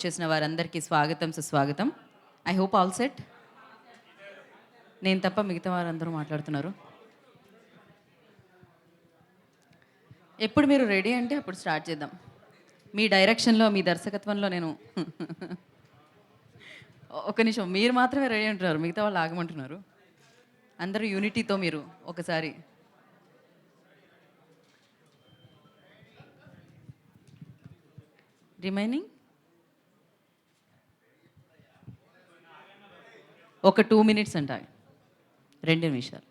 చేసిన వారందరికీ స్వాగతం సుస్వాగతం. I hope all set. నేను తప్ప మిగతా వారందరూ మాట్లాడుతున్నారు. ఎప్పుడు మీరు రెడీ అంటే అప్పుడు స్టార్ట్ చేద్దాం. మీ డైరెక్షన్లో మీ దర్శకత్వంలో నేను ఒక నిమిషం మీరు మాత్రమే రెడీ అంటున్నారు, మిగతా వాళ్ళు ఆగమంటున్నారు. అందరూ యూనిటీతో మీరు ఒకసారి రిమైనింగ్ ఒక 2 minutes అంట, 2 నిమిషాలు.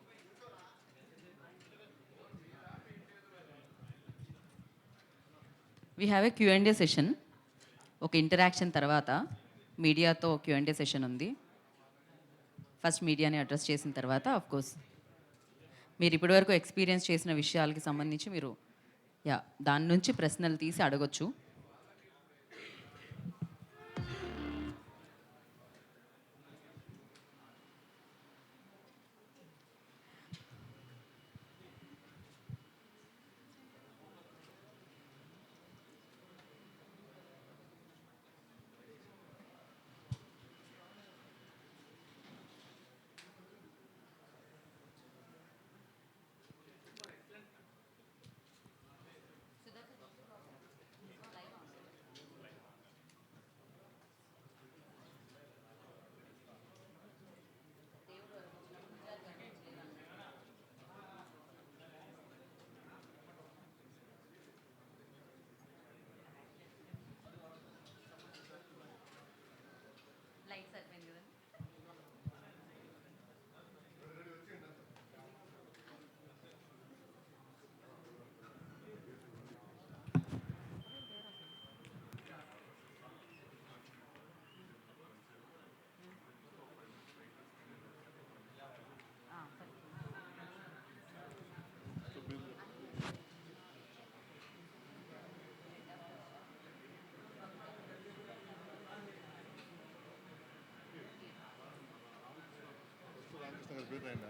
We have a Q&A session. ఒక ఇంటరాక్షన్ తర్వాత మీడియాతో Q&A సెషన్ ఉంది. ఫస్ట్ మీడియాని అడ్రస్ చేసిన తర్వాత కోర్స్ మీరు ఇప్పటివరకు ఎక్స్పీరియన్స్ చేసిన విషయాలకి సంబంధించి మీరు దాని నుంచి ప్రశ్నలు తీసి అడగొచ్చు.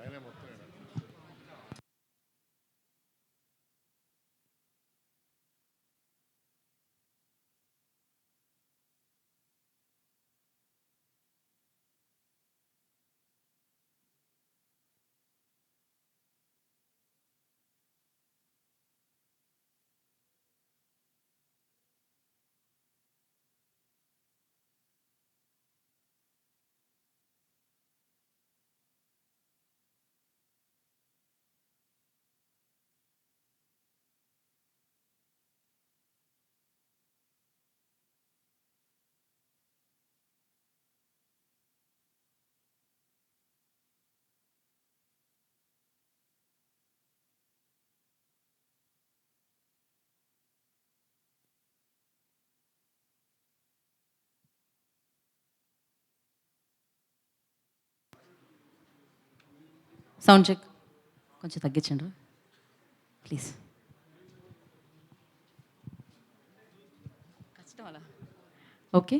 ఆయనే మొత్తం సౌండ్ చెక్ కొంచెం తగ్గించండి ప్లీజ్. కష్టం అలా. Okay,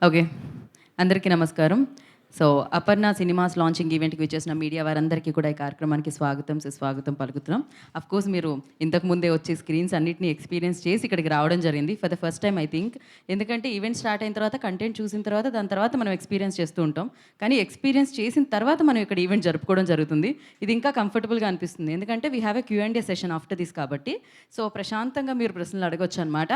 okay. అందరికీ నమస్కారం. సో అపర్ణ సినిమాస్ లాంచింగ్ ఈవెంట్కి వచ్చేసిన మీడియా వారందరికీ కూడా ఈ కార్యక్రమానికి స్వాగతం సుస్వాగతం పలుకుతున్నాం. కోర్స్ మీరు ఇంతకుముందే వచ్చి స్క్రీన్స్ అన్నింటినీ ఎక్స్పీరియన్స్ చేసి ఇక్కడికి రావడం జరిగింది for the first time I think. ఎందుకంటే ఈవెంట్ స్టార్ట్ అయిన తర్వాత కంటెంట్ చూసిన తర్వాత దాని తర్వాత మనం ఎక్స్పీరియన్స్ చేస్తూ ఉంటాం. కానీ ఎక్స్పీరియన్స్ చేసిన తర్వాత మనం ఇక్కడ ఈవెంట్ జరుపుకోవడం జరుగుతుంది. ఇది ఇంకా కంఫర్టబుల్గా అనిపిస్తుంది, ఎందుకంటే we have a Q&A session after this కాబట్టి. సో ప్రశాంతంగా మీరు ప్రశ్నలు అడగొచ్చు అనమాట.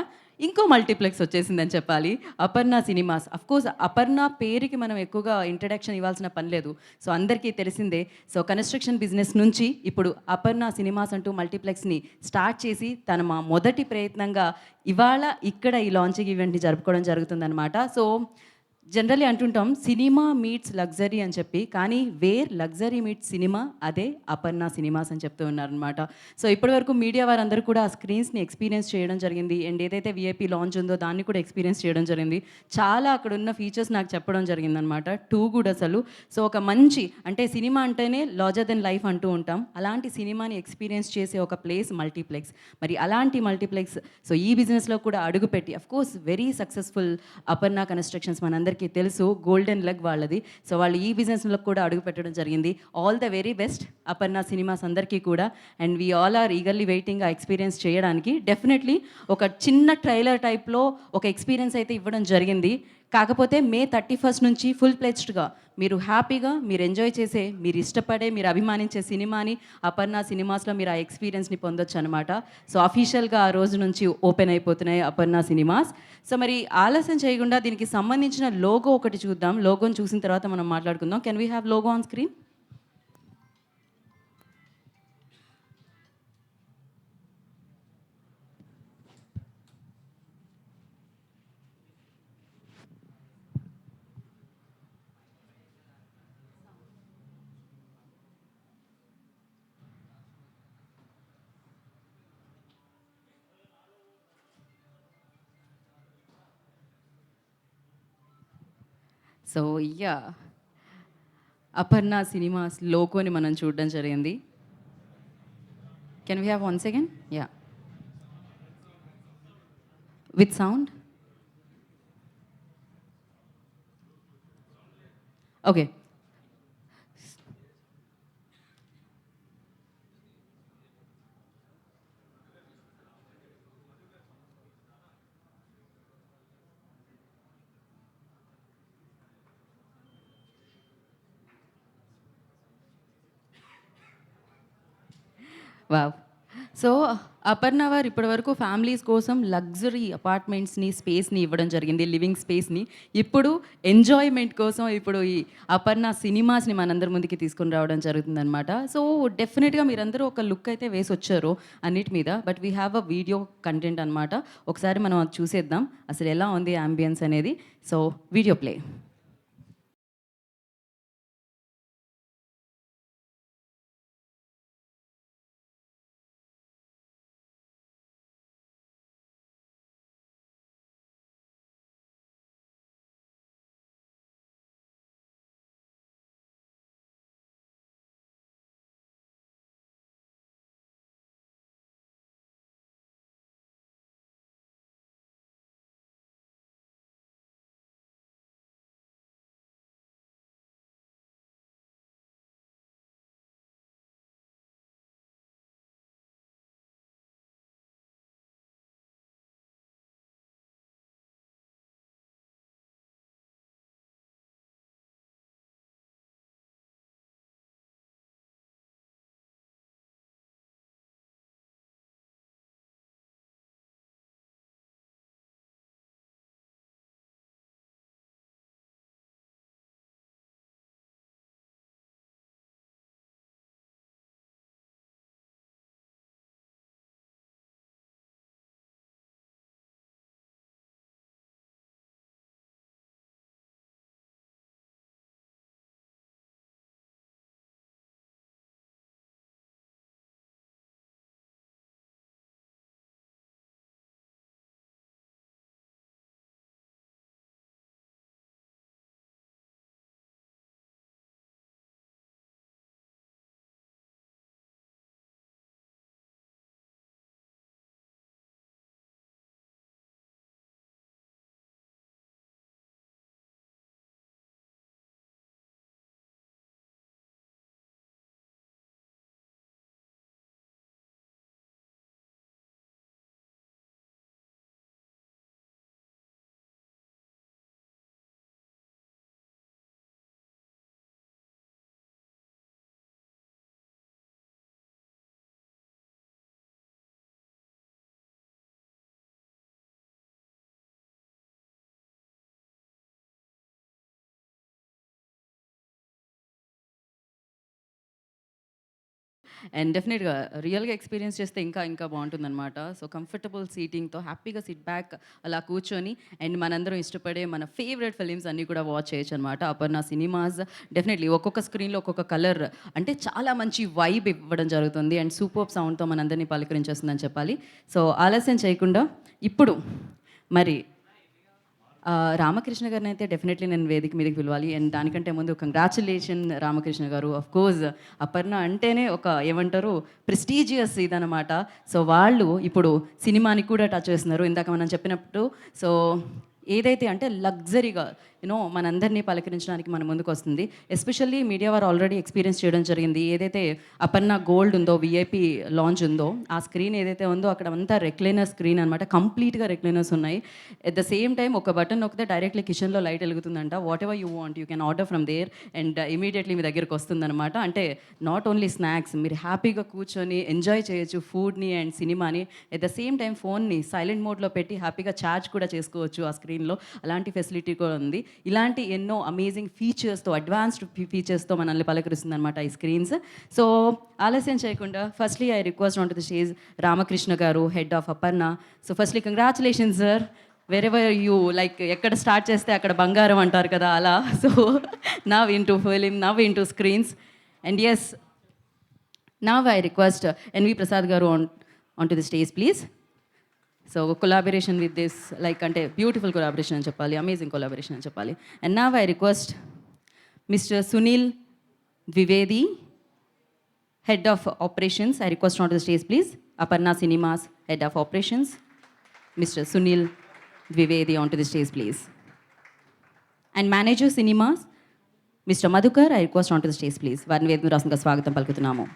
ఇంకో మల్టీప్లెక్స్ వచ్చేసిందని చెప్పాలి, అపర్ణ సినిమాస్. కోర్స్ అపర్ణ పేరుకి మనం ఎక్కువగా ఇంట్రడక్షన్ ఇవ్వాల్సిన పని లేదు. సో అందరికీ తెలిసిందే. సో కన్‌స్ట్రక్షన్ బిజినెస్ నుంచి ఇప్పుడు అపర్ణ సినిమాస్ అంటూ మల్టీప్లెక్స్‌ని స్టార్ట్ చేసి తన మా మొదటి ప్రయత్నంగా ఇవాళ ఇక్కడ ఈ లాంచింగ్ ఈవెంట్‌ని జరుపుకోవడం జరుగుతుందనమాట. సో జనరల్లీ అంటుంటాం సినిమా మీట్స్ లగ్జరీ అని చెప్పి, కానీ వేర్ లగ్జరీ మీట్స్ సినిమా అదే అపర్ణ సినిమాస్ అని చెప్తూ ఉన్నారనమాట. సో ఇప్పటివరకు మీడియా వారందరూ కూడా ఆ స్క్రీన్స్‌ని ఎక్స్‌పీరియన్స్ చేయడం జరిగింది. అండ్ ఏదైతే వీఐపీ లాంచ్ ఉందో దాన్ని కూడా ఎక్స్‌పీరియన్స్ చేయడం జరిగింది. చాలా అక్కడ ఉన్న ఫీచర్స్ నాకు చెప్పడం జరిగిందనమాట. టూ గుడ్ అసలు. సో ఒక మంచి అంటే సినిమా అంటేనే లార్జర్ దెన్ లైఫ్ అంటూ ఉంటాం. అలాంటి సినిమాని ఎక్స్‌పీరియన్స్ చేసే ఒక ప్లేస్ మల్టీప్లెక్స్. మరి అలాంటి మల్టీప్లెక్స్ సో ఈ బిజినెస్‌లో కూడా అడుగుపెట్టి of course very successful Aparna constructions మనందరికీ తెలుసు. గోల్డెన్ లెగ్ వాళ్ళది. సో వాళ్ళు ఈ బిజినెస్‌లో కూడా అడుగుపెట్టడం జరిగింది. All the very best Aparna Cinemas అందరికీ కూడా. And we all are eagerly waiting ఆ ఎక్స్‌పీరియన్స్ చేయడానికి. డెఫినెట్‌లీ ఒక చిన్న ట్రైలర్ టైప్‌లో ఒక ఎక్స్‌పీరియన్స్ అయితే ఇవ్వడం జరిగింది. కాకపోతే మే 31 నుంచి ఫుల్ ప్లెజ్డ్‌గా మీరు హ్యాపీగా మీరు ఎంజాయ్ చేసే, మీరు ఇష్టపడే, మీరు అభిమానించే సినిమాని అపర్ణ సినిమాస్‌లో మీరు ఆ ఎక్స్‌పీరియన్స్‌ని పొందొచ్చనమాట. సో అఫీషియల్‌గా ఆ రోజు నుంచి ఓపెన్ అయిపోతున్నాయి అపర్ణ సినిమాస్. సో మరి ఆలస్యం చేయకుండా దీనికి సంబంధించిన లోగో ఒకటి చూద్దాం. లోగోని చూసిన తర్వాత మనం మాట్లాడుకుందాం. Can we have logo on screen? So yeah! Aparna cinemas లోగోని మనం చూడడం జరిగింది. Can we have once again? Yeah! With sound? Okay. Wow! So, Aparna వారు ఇప్పటివరకు ఫ్యామిలీస్ కోసం లగ్జరీ అపార్ట్మెంట్స్‌ని, స్పేస్‌ని ఇవ్వడం జరిగింది. లివింగ్ స్పేస్‌ని. ఇప్పుడు ఎంజాయ్‌మెంట్ కోసం ఇప్పుడు ఈ అపర్ణ సినిమాస్‌ని మనందరి ముందుకి తీసుకొని రావడం జరుగుతుందనమాట. సో, డెఫినిట్‌గా మీరందరూ ఒక లుక్ అయితే వేసొచ్చారు అన్నిటి మీద. But we have a video content అనమాట. ఒకసారి మనం అది చూసేద్దాం. అసలు ఎలా ఉంది యాంబియన్స్ అనేది. So, video play. అండ్ డెఫినెట్గా రియల్గా ఎక్స్పీరియన్స్ చేస్తే ఇంకా ఇంకా బాగుంటుందన్నమాట. సో కంఫర్టబుల్ సీటింగ్తో హ్యాపీగా సిట్ బ్యాక్ అలా కూర్చొని అండ్ మనందరం ఇష్టపడే మన ఫేవరెట్ ఫిలిమ్స్ అన్నీ కూడా వాచ్ చేయొచ్చు అనమాట. అపర్ణ సినిమాస్ డెఫినెట్లీ ఒక్కొక్క స్క్రీన్లో ఒక్కొక్క కలర్ అంటే చాలా మంచి వైబ్ ఇవ్వడం జరుగుతుంది అండ్ సూపర్ సౌండ్తో మనందరినీ పలకరించేస్తుందని చెప్పాలి. సో ఆలస్యం చేయకుండా ఇప్పుడు మరి రామకృష్ణ గారిని అయితే డెఫినెట్లీ నేను వేదిక మీదకి పిలవాలి. అండ్ దానికంటే ముందు కంగ్రాచులేషన్ రామకృష్ణ గారు. ఆఫ్ కోర్స్ అపర్ణ అంటేనే ఒక ఏమంటారు ప్రెస్టీజియస్ ఇదనమాట. సో వాళ్ళు ఇప్పుడు సినిమాని కూడా టచ్ చేస్తున్నారు. ఇందాక మనం చెప్పినప్పుడు సో ఏదైతే అంటే లగ్జరీగా మనందరినీ పలకరించడానికి మన ముందుకు వస్తుంది. ఎస్పెషల్లీ మీడియా వారు ఆల్రెడీ ఎక్స్పీరియన్స్ చేయడం జరిగింది. ఏదైతే అపర్ణ గోల్డ్ ఉందో విఐపి లాంచ్ ఉందో ఆ స్క్రీన్ ఏదైతే ఉందో అక్కడ అంతా రెక్లైనర్ స్క్రీన్ అనమాట. కంప్లీట్గా రెక్లైనర్స్ ఉన్నాయి. ఎట్ ద సేమ్ టైం ఒక బటన్ నొక్కితే డైరెక్ట్లీ కిచెన్లో లైట్ వెలుగుతుందంట. Whatever you want you can order from there and immediately మీ దగ్గరకు వస్తుందన్నమాట. అంటే నాట్ ఓన్లీ స్నాక్స్, మీరు హ్యాపీగా కూర్చొని ఎంజాయ్ చేయొచ్చు ఫుడ్ని అండ్ సినిమాని. ఎట్ ద సేమ్ టైం ఫోన్ని సైలెంట్ మోడ్లో పెట్టి హ్యాపీగా ఛార్జ్ కూడా చేసుకోవచ్చు ఆ స్క్రీన్లో. అలాంటి ఫెసిలిటీ కూడా ఉంది. ఇలాంటి ఎన్నో అమేజింగ్ ఫీచర్స్తో అడ్వాన్స్డ్ ఫీచర్స్తో మనల్ని పలకరిస్తుంది అనమాట ఈ స్క్రీన్స్. సో ఆలస్యం చేయకుండా firstly I request on to the stage Ramakrishna garu, head of Aparna. So firstly congratulations sir. Wherever you like ఎక్కడ స్టార్ట్ చేస్తే అక్కడ బంగారం అంటారు కదా అలా. So now into film, now into screens and yes now I request NV Prasad garu on to the stage please. So collaboration with this like అంటే beautiful collaboration అని చెప్పాలి, అమేజింగ్ కొలాబరేషన్ అని చెప్పాలి. And now I request mister Sunil Dwivedi, head of operations. I request on to the stage please. Aparna cinemas head of operations mister Sunil Dwivedi on to the stage please. And manager cinemas mister Madhukar. I request on to the stage please. వారిని వేదిక రాష్ట్రంగా స్వాగతం పలుకుతున్నాము.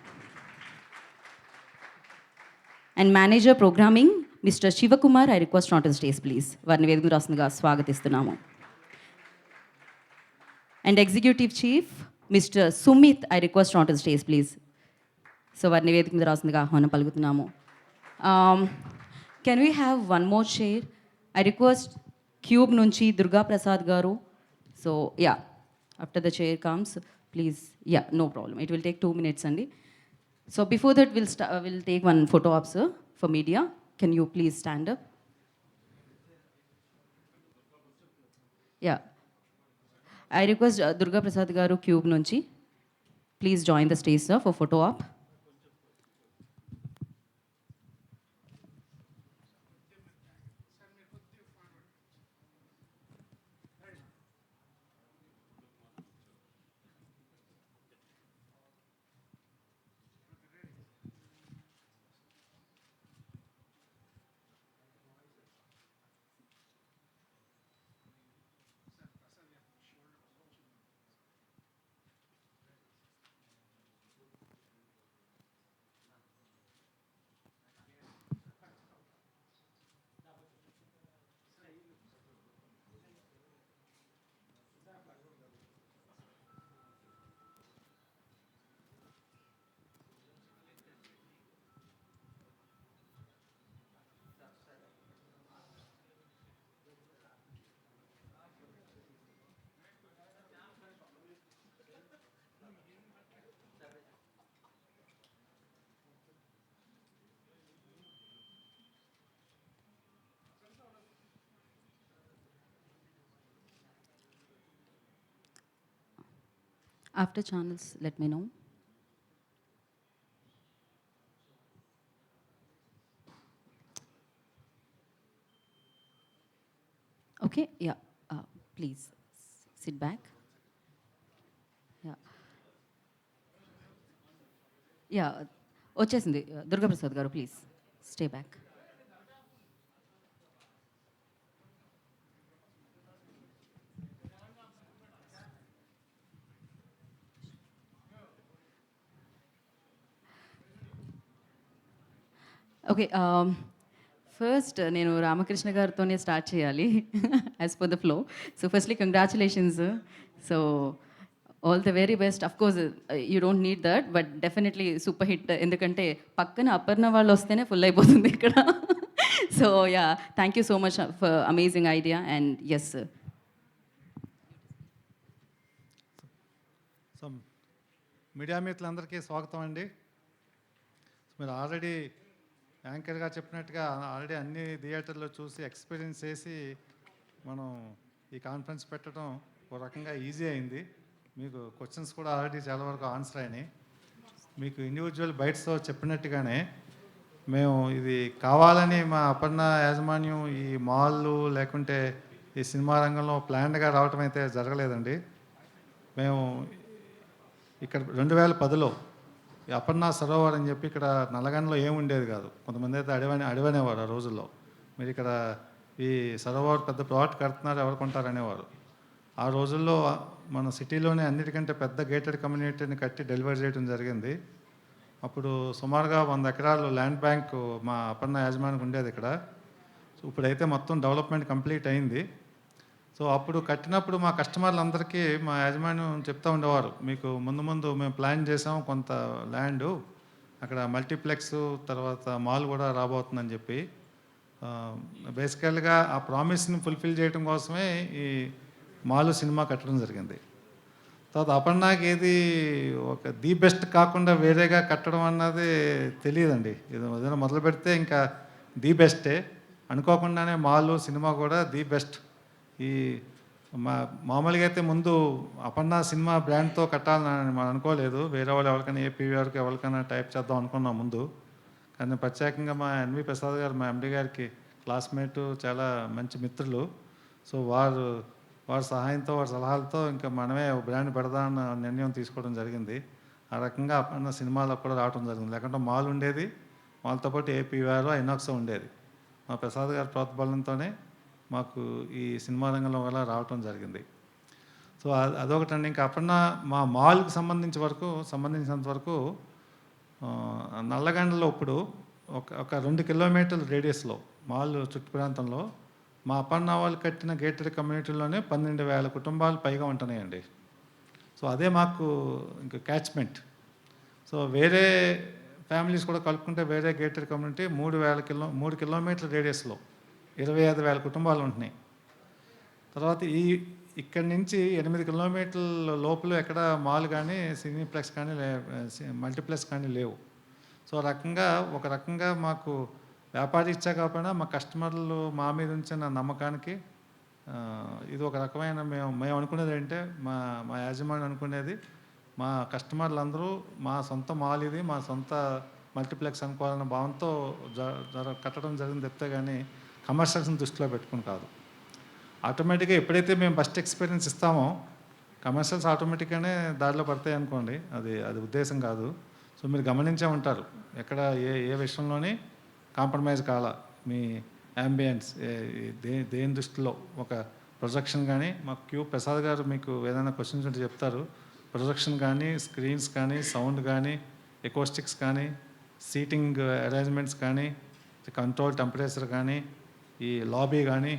And manager programming mister Shivakumar. I request on to the stage please. వారిని వేదిక రాష్ట్రంగా స్వాగతిస్తున్నాము. And executive chief mister Sumit. I request on to the stage please. So వారిని వేదిక మీద రాస్తుందిగా ఆహ్వానం పలుకుతున్నాము. Can we have one more share? I request Qube నుంచి Durga Prasad garu. So yeah after the chair comes please. Yeah no problem, it will take 2 minutes అండి. So before that, we'll take one photo op, sir, for media. Can you please stand up? Yeah. I request Durga Prasad garu Cube nunchi. Please join the stage, sir, for photo op. After channels, let me know. Okay, yeah. Please sit back. Yeah. Yeah. వచ్చేసింది దుర్గాప్రసాద్ గారు, please stay back. Okay, first నేను రామకృష్ణ గారితోనే start చేయాలి as per the flow. So firstly congratulations. So all the very best. Of course you don't need that, but definitely super hit. ఎందుకంటే పక్కన అపర్ణ వాళ్ళు వస్తేనే full అయిపోతుంది ఇక్కడ. So yeah, thank you so much for amazing idea and yes. So media మిత్రులందరికీ స్వాగతం అండి. మీరు ఆల్రెడీ యాంకర్గా చెప్పినట్టుగా ఆల్రెడీ అన్ని థియేటర్లో చూసి ఎక్స్పీరియన్స్ చేసి మనం ఈ కాన్ఫరెన్స్ పెట్టడం ఒక రకంగా ఈజీ అయింది. మీకు క్వశ్చన్స్ కూడా ఆల్రెడీ చాలా వరకు ఆన్సర్ అయినాయి. మీకు ఇండివిజువల్ బైట్స్తో చెప్పినట్టుగానే మేము ఇది కావాలని మా అపర్ణ యాజమాన్యం ఈ మాల్లు లేకుంటే ఈ సినిమా రంగంలో ప్లాన్డ్గా రావటం అయితే జరగలేదండి. మేము ఇక్కడ 2010లో ఈ అపర్ణ సరోవర్ అని చెప్పి ఇక్కడ నల్లగండలో ఏముండేది కాదు. కొంతమంది అయితే అడివనేవారు ఆ రోజుల్లో. మీరు ఇక్కడ ఈ సరోవర్ పెద్ద ప్లాట్ కడుతున్నారు, ఎవరు కొంటారనేవారు. ఆ రోజుల్లో మన సిటీలోనే అన్నిటికంటే పెద్ద గేటెడ్ కమ్యూనిటీని కట్టి డెలివరీ చేయడం జరిగింది. అప్పుడు సుమారుగా 100 ఎకరాలు ల్యాండ్ బ్యాంక్ మా అపర్ణ యాజమాన్యానికి ఉండేది ఇక్కడ. సో ఇప్పుడైతే మొత్తం డెవలప్మెంట్ కంప్లీట్ అయింది. సో అప్పుడు కట్టినప్పుడు మా కస్టమర్లందరికీ మా యాజమాన్యం చెప్తూ ఉండేవారు, మీకు ముందు మేము ప్లాన్ చేసాం కొంత ల్యాండు, అక్కడ మల్టీప్లెక్స్ తర్వాత మాల్ కూడా రాబోతుందని చెప్పి. బేసికల్గా ఆ ప్రామిస్ని ఫుల్ఫిల్ చేయడం కోసమే ఈ మాల్ సినిమా కట్టడం జరిగింది. తర్వాత అపర్ణకి ఏది ఒక ది బెస్ట్ కాకుండా వేరేగా కట్టడం అన్నది తెలియదండి. ఏదైనా మొదలు పెడితే ఇంకా ది బెస్టే అనుకోకుండానే మాల్ సినిమా కూడా ది బెస్ట్. ఈ మామూలుగా అయితే ముందు అపర్ణ సినిమా బ్రాండ్తో కట్టాలని మనం అనుకోలేదు. వేరే వాళ్ళు ఎవరికైనా ఏపీవీఆర్కి ఎవరికైనా టైప్ చేద్దాం అనుకున్నాం ముందు. కానీ ప్రత్యేకంగా మా ఎన్వి ప్రసాద్ గారు మా ఎండి గారికి క్లాస్మేటు, చాలా మంచి మిత్రులు. సో వారి సహాయంతో వారి సలహాలతో ఇంకా మనమే బ్రాండ్ పెడదామన్న నిర్ణయం తీసుకోవడం జరిగింది. ఆ రకంగా అపర్ణ సినిమాలో కూడా రావడం జరిగింది. లేకుంటే మాల్ ఉండేది, మాల్తో పాటు ఏపీవీఆర్ ఐనాక్స్ ఉండేది. మా ప్రసాద్ గారి ప్రోత్బలంతోనే మాకు ఈ సినిమా రంగంలో వల్ల రావటం జరిగింది. సో అదొకటండి. ఇంకా అపర్ణ మా మాల్కి సంబంధించినంత వరకు నల్లగండలో ఇప్పుడు ఒక 2 కిలోమీటర్ల రేడియస్లో మాల్ చుట్టు ప్రాంతంలో మా అపర్ణ వాళ్ళు కట్టిన గేటెడ్ కమ్యూనిటీలోనే 12,000 కుటుంబాలు పైగా ఉంటున్నాయండి. సో అదే మాకు ఇంకా క్యాచ్మెంట్. సో వేరే ఫ్యామిలీస్ కూడా కలుపుకుంటే వేరే గేటెడ్ కమ్యూనిటీ 3 కిలోమీటర్ల రేడియస్లో 25,000 కుటుంబాలు ఉంటున్నాయి. తర్వాత ఇక్కడి నుంచి 8 కిలోమీటర్ల లోపల ఎక్కడ మాల్ కానీ సినీప్లెక్స్ కానీ మల్టీప్లెక్స్ కానీ లేవు. సో ఒక రకంగా మాకు వ్యాపారి ఇచ్చా కాకపోయినా మా కస్టమర్లు మా మీద ఉంచిన నమ్మకానికి ఇది ఒక రకమైన మేము అనుకునేది ఏంటంటే మా యాజమాన్యం అనుకునేది మా కస్టమర్లు మా సొంత మాల్ ఇది, మా సొంత మల్టీప్లెక్స్ అనుకోవాలన్న భావంతో కట్టడం జరిగింది తప్పితే కానీ కమర్షియల్స్ని దృష్టిలో పెట్టుకుని కాదు. ఆటోమేటిక్గా ఎప్పుడైతే మేము ఫస్ట్ ఎక్స్పీరియన్స్ ఇస్తామో కమర్షియల్స్ ఆటోమేటిక్గానే దారిలో పడతాయి అనుకోండి, అది ఉద్దేశం కాదు. సో మీరు గమనించే ఉంటారు ఎక్కడ ఏ విషయంలోని కాంప్రమైజ్ కాల. మీ యాంబియన్స్ దేని దృష్టిలో ఒక ప్రొజెక్షన్ కానీ, మాకు క్యూ ప్రసాద్ గారు మీకు ఏదైనా క్వశ్చన్స్ ఉంటే చెప్తారు. ప్రొజెక్షన్ కానీ, స్క్రీన్స్ కానీ, సౌండ్ కానీ, ఎకోస్టిక్స్ కానీ, సీటింగ్ అరేంజ్మెంట్స్ కానీ, కంట్రోల్ టెంపరేచర్ కానీ, ఈ లాబీ కానీ,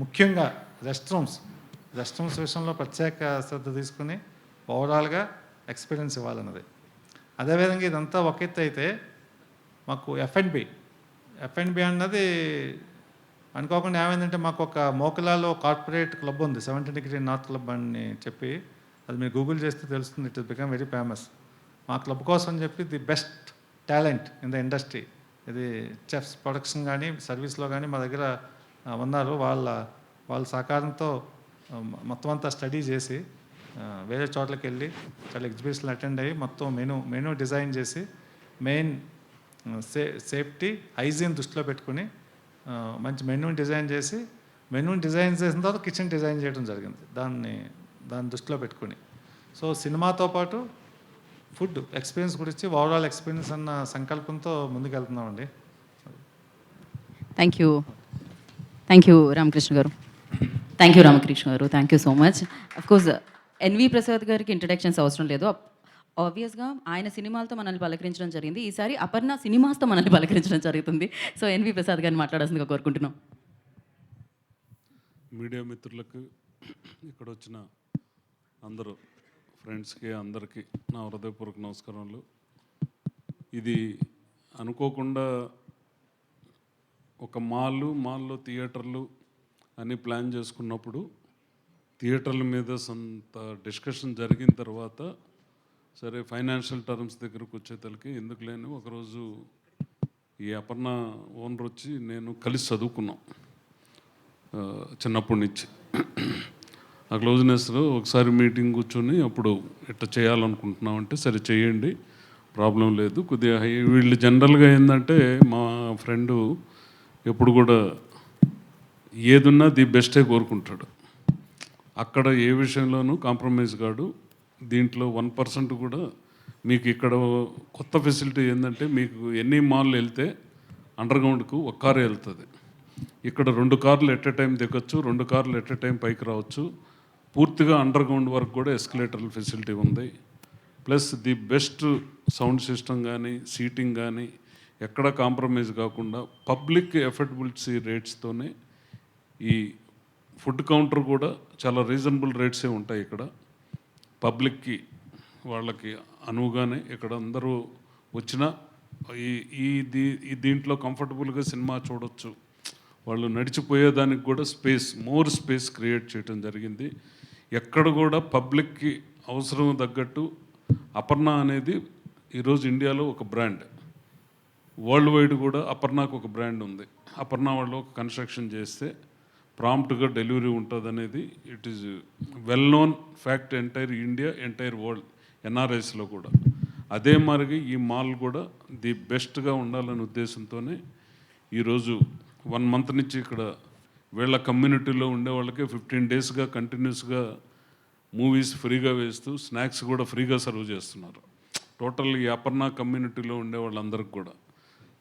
ముఖ్యంగా రెస్ట్ రూమ్స్ విషయంలో ప్రత్యేక శ్రద్ధ తీసుకుని ఓవరాల్గా ఎక్స్పీరియన్స్ ఇవ్వాలన్నది. అదేవిధంగా ఇదంతా ఒక ఎత్తు అయితే మాకు ఎఫ్ఎండ్బి అన్నది అనుకోకుండా ఏమైందంటే మాకు ఒక మోకలాలో కార్పొరేట్ క్లబ్ ఉంది, 70 డిగ్రీ నార్త్ క్లబ్ అని చెప్పి. అది మీరు గూగుల్ చేస్తే తెలుస్తుంది. It is become very famous. మా క్లబ్ కోసం చెప్పి the best talent in the industry, ఇది చెఫ్స్ ప్రొడక్షన్ కానీ సర్వీస్లో కానీ మా దగ్గర ఉన్నారు. వాళ్ళ సహకారంతో మొత్తం అంతా స్టడీ చేసి వేరే చోట్లకి వెళ్ళి చాలా ఎగ్జిబిషన్లు అటెండ్ అయ్యి మొత్తం మెనూ డిజైన్ చేసి మెయిన్ సేఫ్టీ హైజీన్ దృష్టిలో పెట్టుకుని మంచి మెనూని డిజైన్ చేసిన తర్వాత కిచెన్ డిజైన్ చేయడం జరిగింది దాన్ని దృష్టిలో పెట్టుకుని. సో సినిమాతో పాటు ఫుడ్ ఎక్స్పీరియన్స్ గురించి ఓవరాల్ ఎక్స్పీరియన్స్ అన్న సంకల్పంతో ముందుకెళ్తున్నామండి. థ్యాంక్ యూ రామకృష్ణ గారు. Thank you so much. Of course NV Prasad గారికి ఇంట్రడక్షన్స్ అవసరం లేదు. ఆబ్వియస్గా ఆయన సినిమాలతో మనల్ని పలకరించడం జరిగింది. ఈసారి అపర్ణ సినిమాస్తో మనల్ని పలకరించడం జరుగుతుంది. సో ఎన్వి ప్రసాద్ గారిని మాట్లాడాల్సిందిగా కోరుకుంటున్నాం. మీడియా మిత్రులకు, ఇక్కడ వచ్చిన అందరూ ఫ్రెండ్స్కి అందరికీ నా హృదయపూర్వక నమస్కారాలు. ఇది అనుకోకుండా ఒక మాల్లో థియేటర్లు అని ప్లాన్ చేసుకున్నప్పుడు థియేటర్ల మీద కొంత డిస్కషన్ జరిగిన తర్వాత సరే ఫైనాన్షియల్ టర్మ్స్ దగ్గరకు వచ్చేతలకి ఎందుకు లేని ఒకరోజు ఈ అపర్ణ ఓనర్ వచ్చి నేను కలిసి చదువుకున్నాం చిన్నప్పటి నుంచి. ఆ క్లోజ్నెస్లో ఒకసారి మీటింగ్ కూర్చొని అప్పుడు ఇట్లా చేయాలనుకుంటున్నాం అంటే సరే చేయండి, ప్రాబ్లం లేదు. కొద్దిగా వీళ్ళు జనరల్గా ఏంటంటే మా ఫ్రెండు ఎప్పుడు కూడా ఏదున్నా ది బెస్టే కోరుకుంటాడు. అక్కడ ఏ విషయంలోనూ కాంప్రమైజ్ కాడు. దీంట్లో 1% కూడా మీకు ఇక్కడ కొత్త ఫెసిలిటీ ఏంటంటే మీకు ఎన్ని మాల్ వెళ్తే అండర్ గ్రౌండ్కు ఒక కారు వెళ్తుంది. ఇక్కడ 2 కార్లు ఎట్ ఎ టైం దిగొచ్చు, 2 కార్లు ఎట్ ఎ టైం పైకి రావచ్చు. పూర్తిగా అండర్ గ్రౌండ్ వరకు కూడా ఎస్కలేటర్ ఫెసిలిటీ ఉంది. Plus the best sound system కానీ సీటింగ్ కానీ ఎక్కడ కాంప్రమైజ్ కాకుండా పబ్లిక్ ఎఫర్డబిలిటీ రేట్స్తోనే ఈ ఫుడ్ కౌంటర్ కూడా చాలా రీజనబుల్ రేట్సే ఉంటాయి ఇక్కడ. పబ్లిక్కి వాళ్ళకి అనువుగానే ఇక్కడ అందరూ వచ్చినా ఈ దీంట్లో కంఫర్టబుల్గా సినిమా చూడొచ్చు. వాళ్ళు నడిచిపోయేదానికి కూడా మోర్ స్పేస్ క్రియేట్ చేయడం జరిగింది. ఎక్కడ కూడా పబ్లిక్కి అవసరం తగ్గట్టు అపర్ణ అనేది ఈరోజు ఇండియాలో ఒక బ్రాండ్. వరల్డ్ వైడ్ కూడా అపర్ణకు ఒక బ్రాండ్ ఉంది. అపర్ణ వాళ్ళు ఒక కన్స్ట్రక్షన్ చేస్తే ప్రాంప్ట్గా డెలివరీ ఉంటుంది అనేది it is well known fact entire India, entire world, ఎన్ఆర్ఐస్లో కూడా. అదే మాదిరి ఈ మాల్ కూడా ది బెస్ట్గా ఉండాలనే ఉద్దేశంతోనే ఈరోజు 1 మంత్ నుంచి ఇక్కడ వీళ్ళ కమ్యూనిటీలో ఉండే వాళ్ళకి 15 డేస్గా కంటిన్యూస్గా మూవీస్ ఫ్రీగా వేస్తూ స్నాక్స్ కూడా ఫ్రీగా సర్వ్ చేస్తున్నారు. టోటల్ ఈ అపర్ణ కమ్యూనిటీలో ఉండే వాళ్ళందరికీ కూడా.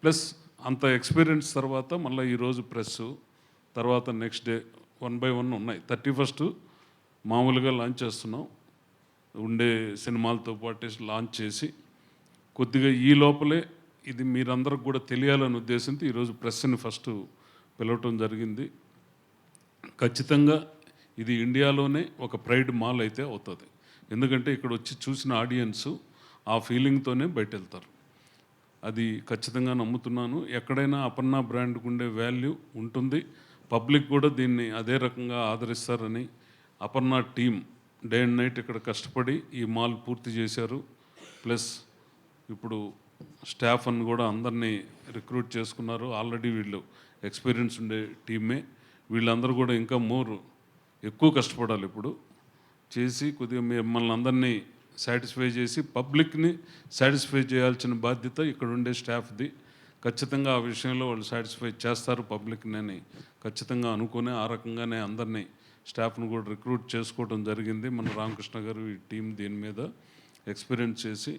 ప్లస్ అంత ఎక్స్పీరియన్స్ తర్వాత మళ్ళీ ఈరోజు ప్రెస్ తర్వాత నెక్స్ట్ డే 1 by 1 ఉన్నాయి. 31st మామూలుగా లాంచ్ చేస్తున్నాం. ఉండే సినిమాలతో పాటు లాంచ్ చేసి కొద్దిగా ఈ లోపలే ఇది మీరందరికి కూడా తెలియాలనే ఉద్దేశంతో ఈరోజు ప్రెస్ని ఫస్ట్ పిలవటం జరిగింది. ఖచ్చితంగా ఇది ఇండియాలోనే ఒక ప్రైడ్ మాల్ అయితే అవుతుంది. ఎందుకంటే ఇక్కడ వచ్చి చూసిన ఆడియన్స్ ఆ ఫీలింగ్తోనే బయట వెళ్తారు. అది ఖచ్చితంగా నమ్ముతున్నాను. ఎక్కడైనా అపర్ణ బ్రాండ్కి ఉండే వాల్యూ ఉంటుంది. పబ్లిక్ కూడా దీన్ని అదే రకంగా ఆదరిస్తారని Aparna team day and night ఇక్కడ కష్టపడి ఈ మాల్ పూర్తి చేశారు. ప్లస్ ఇప్పుడు స్టాఫ్ అని కూడా అందరినీ రిక్రూట్ చేసుకున్నారు. ఆల్రెడీ వీళ్ళు ఎక్స్పీరియన్స్ ఉండే టీమే. వీళ్ళందరూ కూడా ఇంకా ఎక్కువ కష్టపడాలి ఇప్పుడు చేసి కొద్దిగా మిమ్మల్ని అందరినీ సాటిస్ఫై చేసి పబ్లిక్ని సాటిస్ఫై చేయాల్సిన బాధ్యత ఇక్కడ ఉండే స్టాఫ్ది. ఖచ్చితంగా ఆ విషయంలో వాళ్ళు సాటిస్ఫై చేస్తారు పబ్లిక్ని అని ఖచ్చితంగా అనుకునే ఆ రకంగానే అందరినీ స్టాఫ్ను కూడా రిక్రూట్ చేసుకోవడం జరిగింది. మన రామకృష్ణ గారు ఈ టీం దీని మీద ఎక్స్పీరియన్స్ చేసి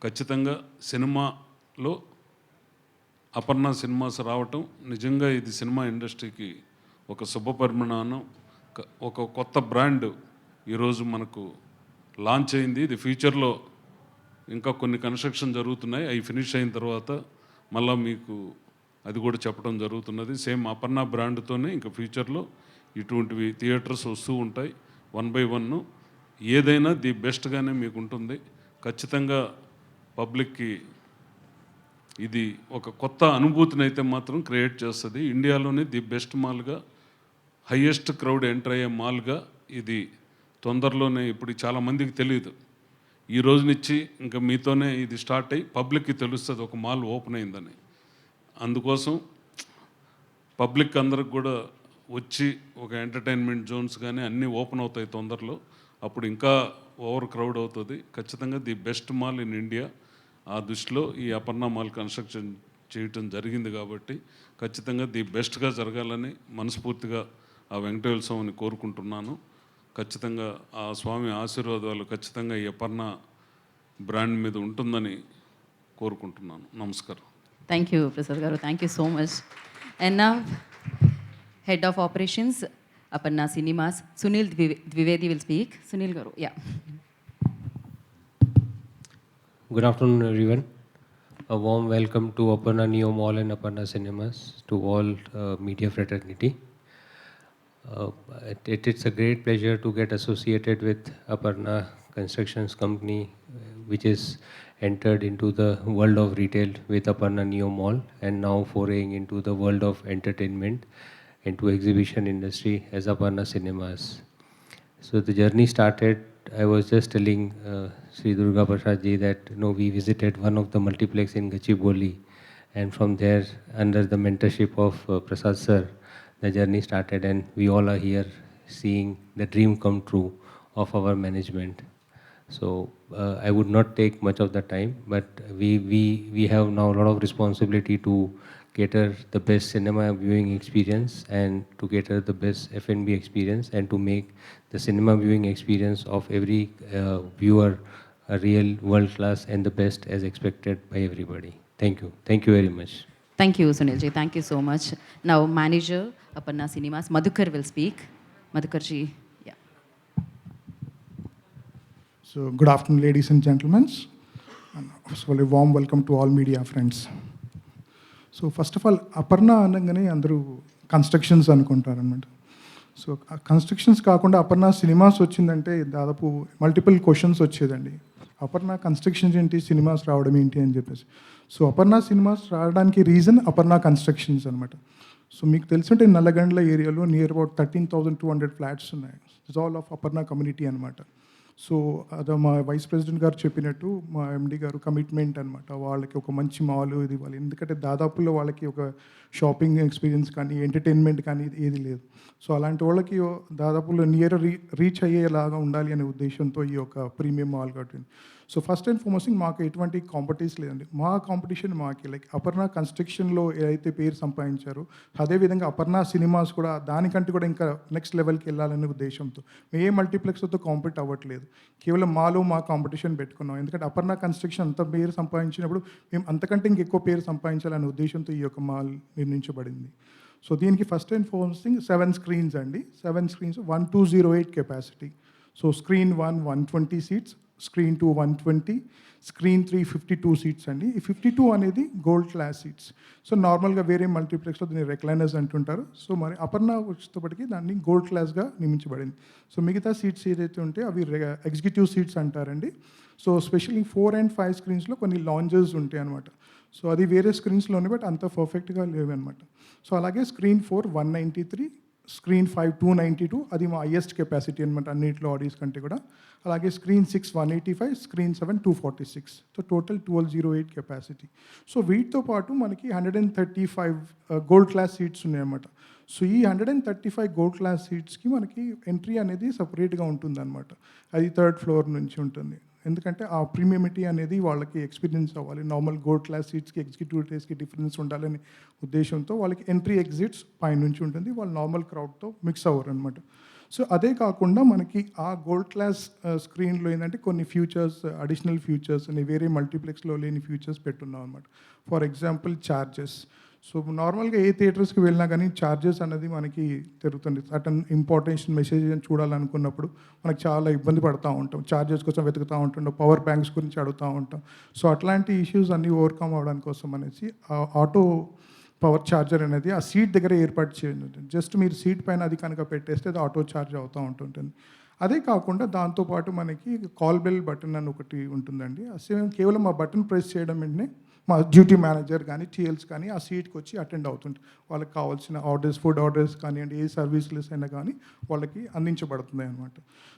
ఖచ్చితంగా సినిమాలో అపర్ణ సినిమాస్ రావటం నిజంగా ఇది సినిమా ఇండస్ట్రీకి ఒక శుభపరిమాణం. ఒక కొత్త బ్రాండ్ ఈరోజు మనకు లాంచ్ అయింది. ఇది ఫ్యూచర్లో ఇంకా కొన్ని కన్స్ట్రక్షన్ జరుగుతున్నాయి. అవి ఫినిష్ అయిన తర్వాత మళ్ళీ మీకు అది కూడా చెప్పడం జరుగుతున్నది. సేమ్ అపర్ణ బ్రాండ్తోనే ఇంకా ఫ్యూచర్లో ఇటువంటివి థియేటర్స్ వస్తూ ఉంటాయి. 1 by 1 ఏదైనా ది బెస్ట్గానే మీకు ఉంటుంది. ఖచ్చితంగా పబ్లిక్కి ఇది ఒక కొత్త అనుభూతిని అయితే మాత్రం క్రియేట్ చేస్తుంది. ఇండియాలోనే ది బెస్ట్ మాల్గా, హయ్యెస్ట్ క్రౌడ్ ఎంటర్ అయ్యే మాల్గా ఇది తొందరలోనే ఇప్పుడు చాలామందికి తెలియదు. ఈ రోజు నుంచి ఇంకా మీతోనే ఇది స్టార్ట్ అయ్యి పబ్లిక్కి తెలుస్తుంది ఒక మాల్ ఓపెన్ అయిందని. అందుకోసం పబ్లిక్ అందరికి కూడా వచ్చి ఒక ఎంటర్టైన్మెంట్ జోన్స్ కానీ అన్నీ ఓపెన్ అవుతాయి తొందరలో. అప్పుడు ఇంకా ఓవర్ క్రౌడ్ అవుతుంది. ఖచ్చితంగా the best mall in India. ఆ దృష్టిలో ఈ అపర్ణ మాల్ కన్స్ట్రక్షన్ చేయటం జరిగింది కాబట్టి ఖచ్చితంగా ది బెస్ట్గా జరగాలని మనస్ఫూర్తిగా ఆ వెంకటేశ్వర స్వామిని కోరుకుంటున్నాను. ఖచ్చితంగా ఆ స్వామి ఆశీర్వాదాలు ఖచ్చితంగా ఈ అపర్ణ బ్రాండ్ మీద ఉంటుందని కోరుకుంటున్నాను. నమస్కారం. Thank you Prasad garu, thank you so much. And నా head of operations Aparna cinemas Sunil Dwivedi will speak. Sunil garu, yeah. Good afternoon, everyone. A warm welcome to Aparna Neo Mall and Aparna Cinemas, to all media fraternity. It's a great pleasure to get associated with Aparna Constructions Company, which is entered into the world of retail with Aparna Neo Mall and now foraying into the world of entertainment, into exhibition industry as Aparna Cinemas. So the journey started I was just telling Sri Durga Prasad ji that we visited one of the multiplex in Gachibowli, and from there, under the mentorship of Prasad sir, the journey started, and we all are here seeing the dream come true of our management. So I would not take much of the time, but we have now a lot of responsibility to cater the best cinema viewing experience and to cater the best F&B experience and to make the cinema viewing experience of every viewer a real world class and the best as expected by everybody. Thank you. Thank you very much. Thank you, Sunilji. Thank you so much. Now, manager, Aparna Cinemas, Madhukar will speak. Madhukarji, yeah. So, good afternoon, ladies and gentlemen. And first of all, a warm welcome to all media friends. So first of all Aparna అనగానే అందరూ constructions అనుకుంటారనమాట. So constructions కాకుండా Aparna cinemas వచ్చిందంటే దాదాపు multiple questions వచ్చేదండి. Aparna constructions ఏంటి, cinemas రావడం ఏంటి అని చెప్పేసి. సో అపర్ణ సినిమాస్ రావడానికి రీజన్ అపర్ణ కన్స్ట్రక్షన్స్ అనమాట. సో మీకు తెలిసింటే నల్లగండ్ల ఏరియాలో నియర్ అబౌట్ 13,200 ఫ్లాట్స్ ఉన్నాయి. It's all of Aparna community అనమాట. సో అదే మా వైస్ ప్రెసిడెంట్ గారు చెప్పినట్టు మా ఎండి గారు కమిట్మెంట్ అనమాట. వాళ్ళకి ఒక మంచి మాల్ ఇది ఇవ్వాలి. ఎందుకంటే దాదాపులో వాళ్ళకి ఒక షాపింగ్ ఎక్స్పీరియన్స్ కానీ ఎంటర్టైన్మెంట్ కానీ ఏది లేదు. సో అలాంటి వాళ్ళకి దాదాపులో నియర్ రీచ్ అయ్యేలాగా ఉండాలి అనే ఉద్దేశంతో ఈ యొక్క ప్రీమియం మాల్ కట్టింది. సో ఫస్ట్ అండ్ ఫార్మోస్ట్ మాకు ఎటువంటి కాంపిటీషన్ లేదండి. మా కాంపిటీషన్ మాకి లైక్ అపర్ణ కన్స్ట్రక్షన్లో ఏదైతే పేరు సంపాదించారో అదేవిధంగా అపర్ణ సినిమాస్ కూడా దానికంటే కూడా ఇంకా నెక్స్ట్ లెవెల్కి వెళ్ళాలనే ఉద్దేశంతో ఏ మల్టీప్లెక్స్తో కాంపిట్ అవ్వట్లేదు. కేవలం మాలో మా కాంపిటీషన్ పెట్టుకున్నాం. ఎందుకంటే అపర్ణ కన్స్ట్రక్షన్ అంత పేరు సంపాదించినప్పుడు మేము అంతకంటే ఇంకెక్కువ పేరు సంపాదించాలనే ఉద్దేశంతో ఈ యొక్క మాల్ నిర్మించబడింది. సో దీనికి first and foremost thing 7 screens అండి. 7 screens 1208 capacity. So screen 1 120 seats, screen 2 120, screen 3 52 seats అండి. ఈ 52 అనేది గోల్డ్ క్లాస్ సీట్స్. సో నార్మల్గా వేరే మల్టీప్లెక్స్లో దీన్ని రెక్లైనర్స్ అంటుంటారు. సో మరి అపర్ణ వచ్చేటప్పటికి దాన్ని గోల్డ్ క్లాస్గా నియమించబడింది. సో మిగతా సీట్స్ ఏదైతే ఉంటే అవి ఎగ్జిక్యూటివ్ సీట్స్ అంటారండి. సో స్పెషల్లీ 4 and 5 స్క్రీన్స్లో కొన్ని లాంజెస్ ఉంటాయి అనమాట. సో అది వేరే స్క్రీన్స్లోనే బట్ అంత పర్ఫెక్ట్గా లేవు అనమాట. సో అలాగే స్క్రీన్ 4 193, స్క్రీన్ 5 292, అది మా హైయెస్ట్ కెపాసిటీ అనమాట అన్నింటిలో ఆడియన్స్ కంటే కూడా. అలాగే screen 6 185, screen 7 246. So total 1208 capacity. So వీటితో పాటు మనకి 135 గోల్డ్ క్లాస్ సీట్స్ ఉన్నాయన్నమాట. సో ఈ 135 గోల్డ్ క్లాస్ సీట్స్కి మనకి ఎంట్రీ అనేది సపరేట్గా ఉంటుందన్నమాట. అది 3rd ఫ్లోర్ నుంచి ఉంటుంది. ఎందుకంటే ఆ ప్రీమియమిటీ అనేది వాళ్ళకి ఎక్స్పీరియన్స్ అవ్వాలి. నార్మల్ గోల్డ్ క్లాస్ సీట్స్కి ఎగ్జిక్యూటివ్ టేస్కి డిఫరెన్స్ ఉండాలనే ఉద్దేశంతో వాళ్ళకి ఎంట్రీ ఎగ్జిట్స్ పైనుంచి ఉంటుంది. వాళ్ళు నార్మల్ క్రౌడ్తో మిక్స్ అవ్వరు అనమాట. సో అదే కాకుండా మనకి ఆ గోల్డ్ క్లాస్ స్క్రీన్లో ఏంటంటే కొన్ని ఫ్యూచర్స్, అడిషనల్ ఫీచర్స్ అని వేరే మల్టీప్లెక్స్లో లేని ఫ్యూచర్స్ పెట్టున్నాం అనమాట. For example charges. సో నార్మల్గా ఏ థియేటర్స్కి వెళ్ళినా కానీ ఛార్జెస్ అనేది మనకి తిరుగుతుంది. సర్టన్ ఇంపార్టెన్స్ మెసేజ్ చూడాలనుకున్నప్పుడు మనకు చాలా ఇబ్బంది పడుతూ ఉంటాం. ఛార్జెస్ కోసం వెతుకుతూ ఉంటుంటాం, పవర్ బ్యాంక్స్ గురించి అడుగుతూ ఉంటాం. సో అట్లాంటి ఇష్యూస్ అన్నీ ఓవర్కమ్ అవ్వడానికి కోసం అనేసి ఆటో పవర్ ఛార్జర్ అనేది ఆ సీట్ దగ్గర ఏర్పాటు చేయండి. జస్ట్ మీరు సీట్ పైన అది కనుక పెట్టేస్తే అది ఆటో ఛార్జ్ అవుతూ ఉంటుంటుంది. అదే కాకుండా దాంతోపాటు మనకి కాల్ బెల్ బటన్ అని ఒకటి ఉంటుందండి. సేమ్ కేవలం ఆ బటన్ ప్రెస్ చేయడం వెంటనే మా డ్యూటీ మేనేజర్ కానీ టీఎల్స్ కానీ ఆ సీట్కి వచ్చి అటెండ్ అవుతుంటారు. వాళ్ళకి కావాల్సిన ఆర్డర్స్, ఫుడ్ ఆర్డర్స్ కానివ్వండి, ఏ సర్వీసెస్ అయినా కానీ వాళ్ళకి అందించబడుతున్నాయి అన్నమాట.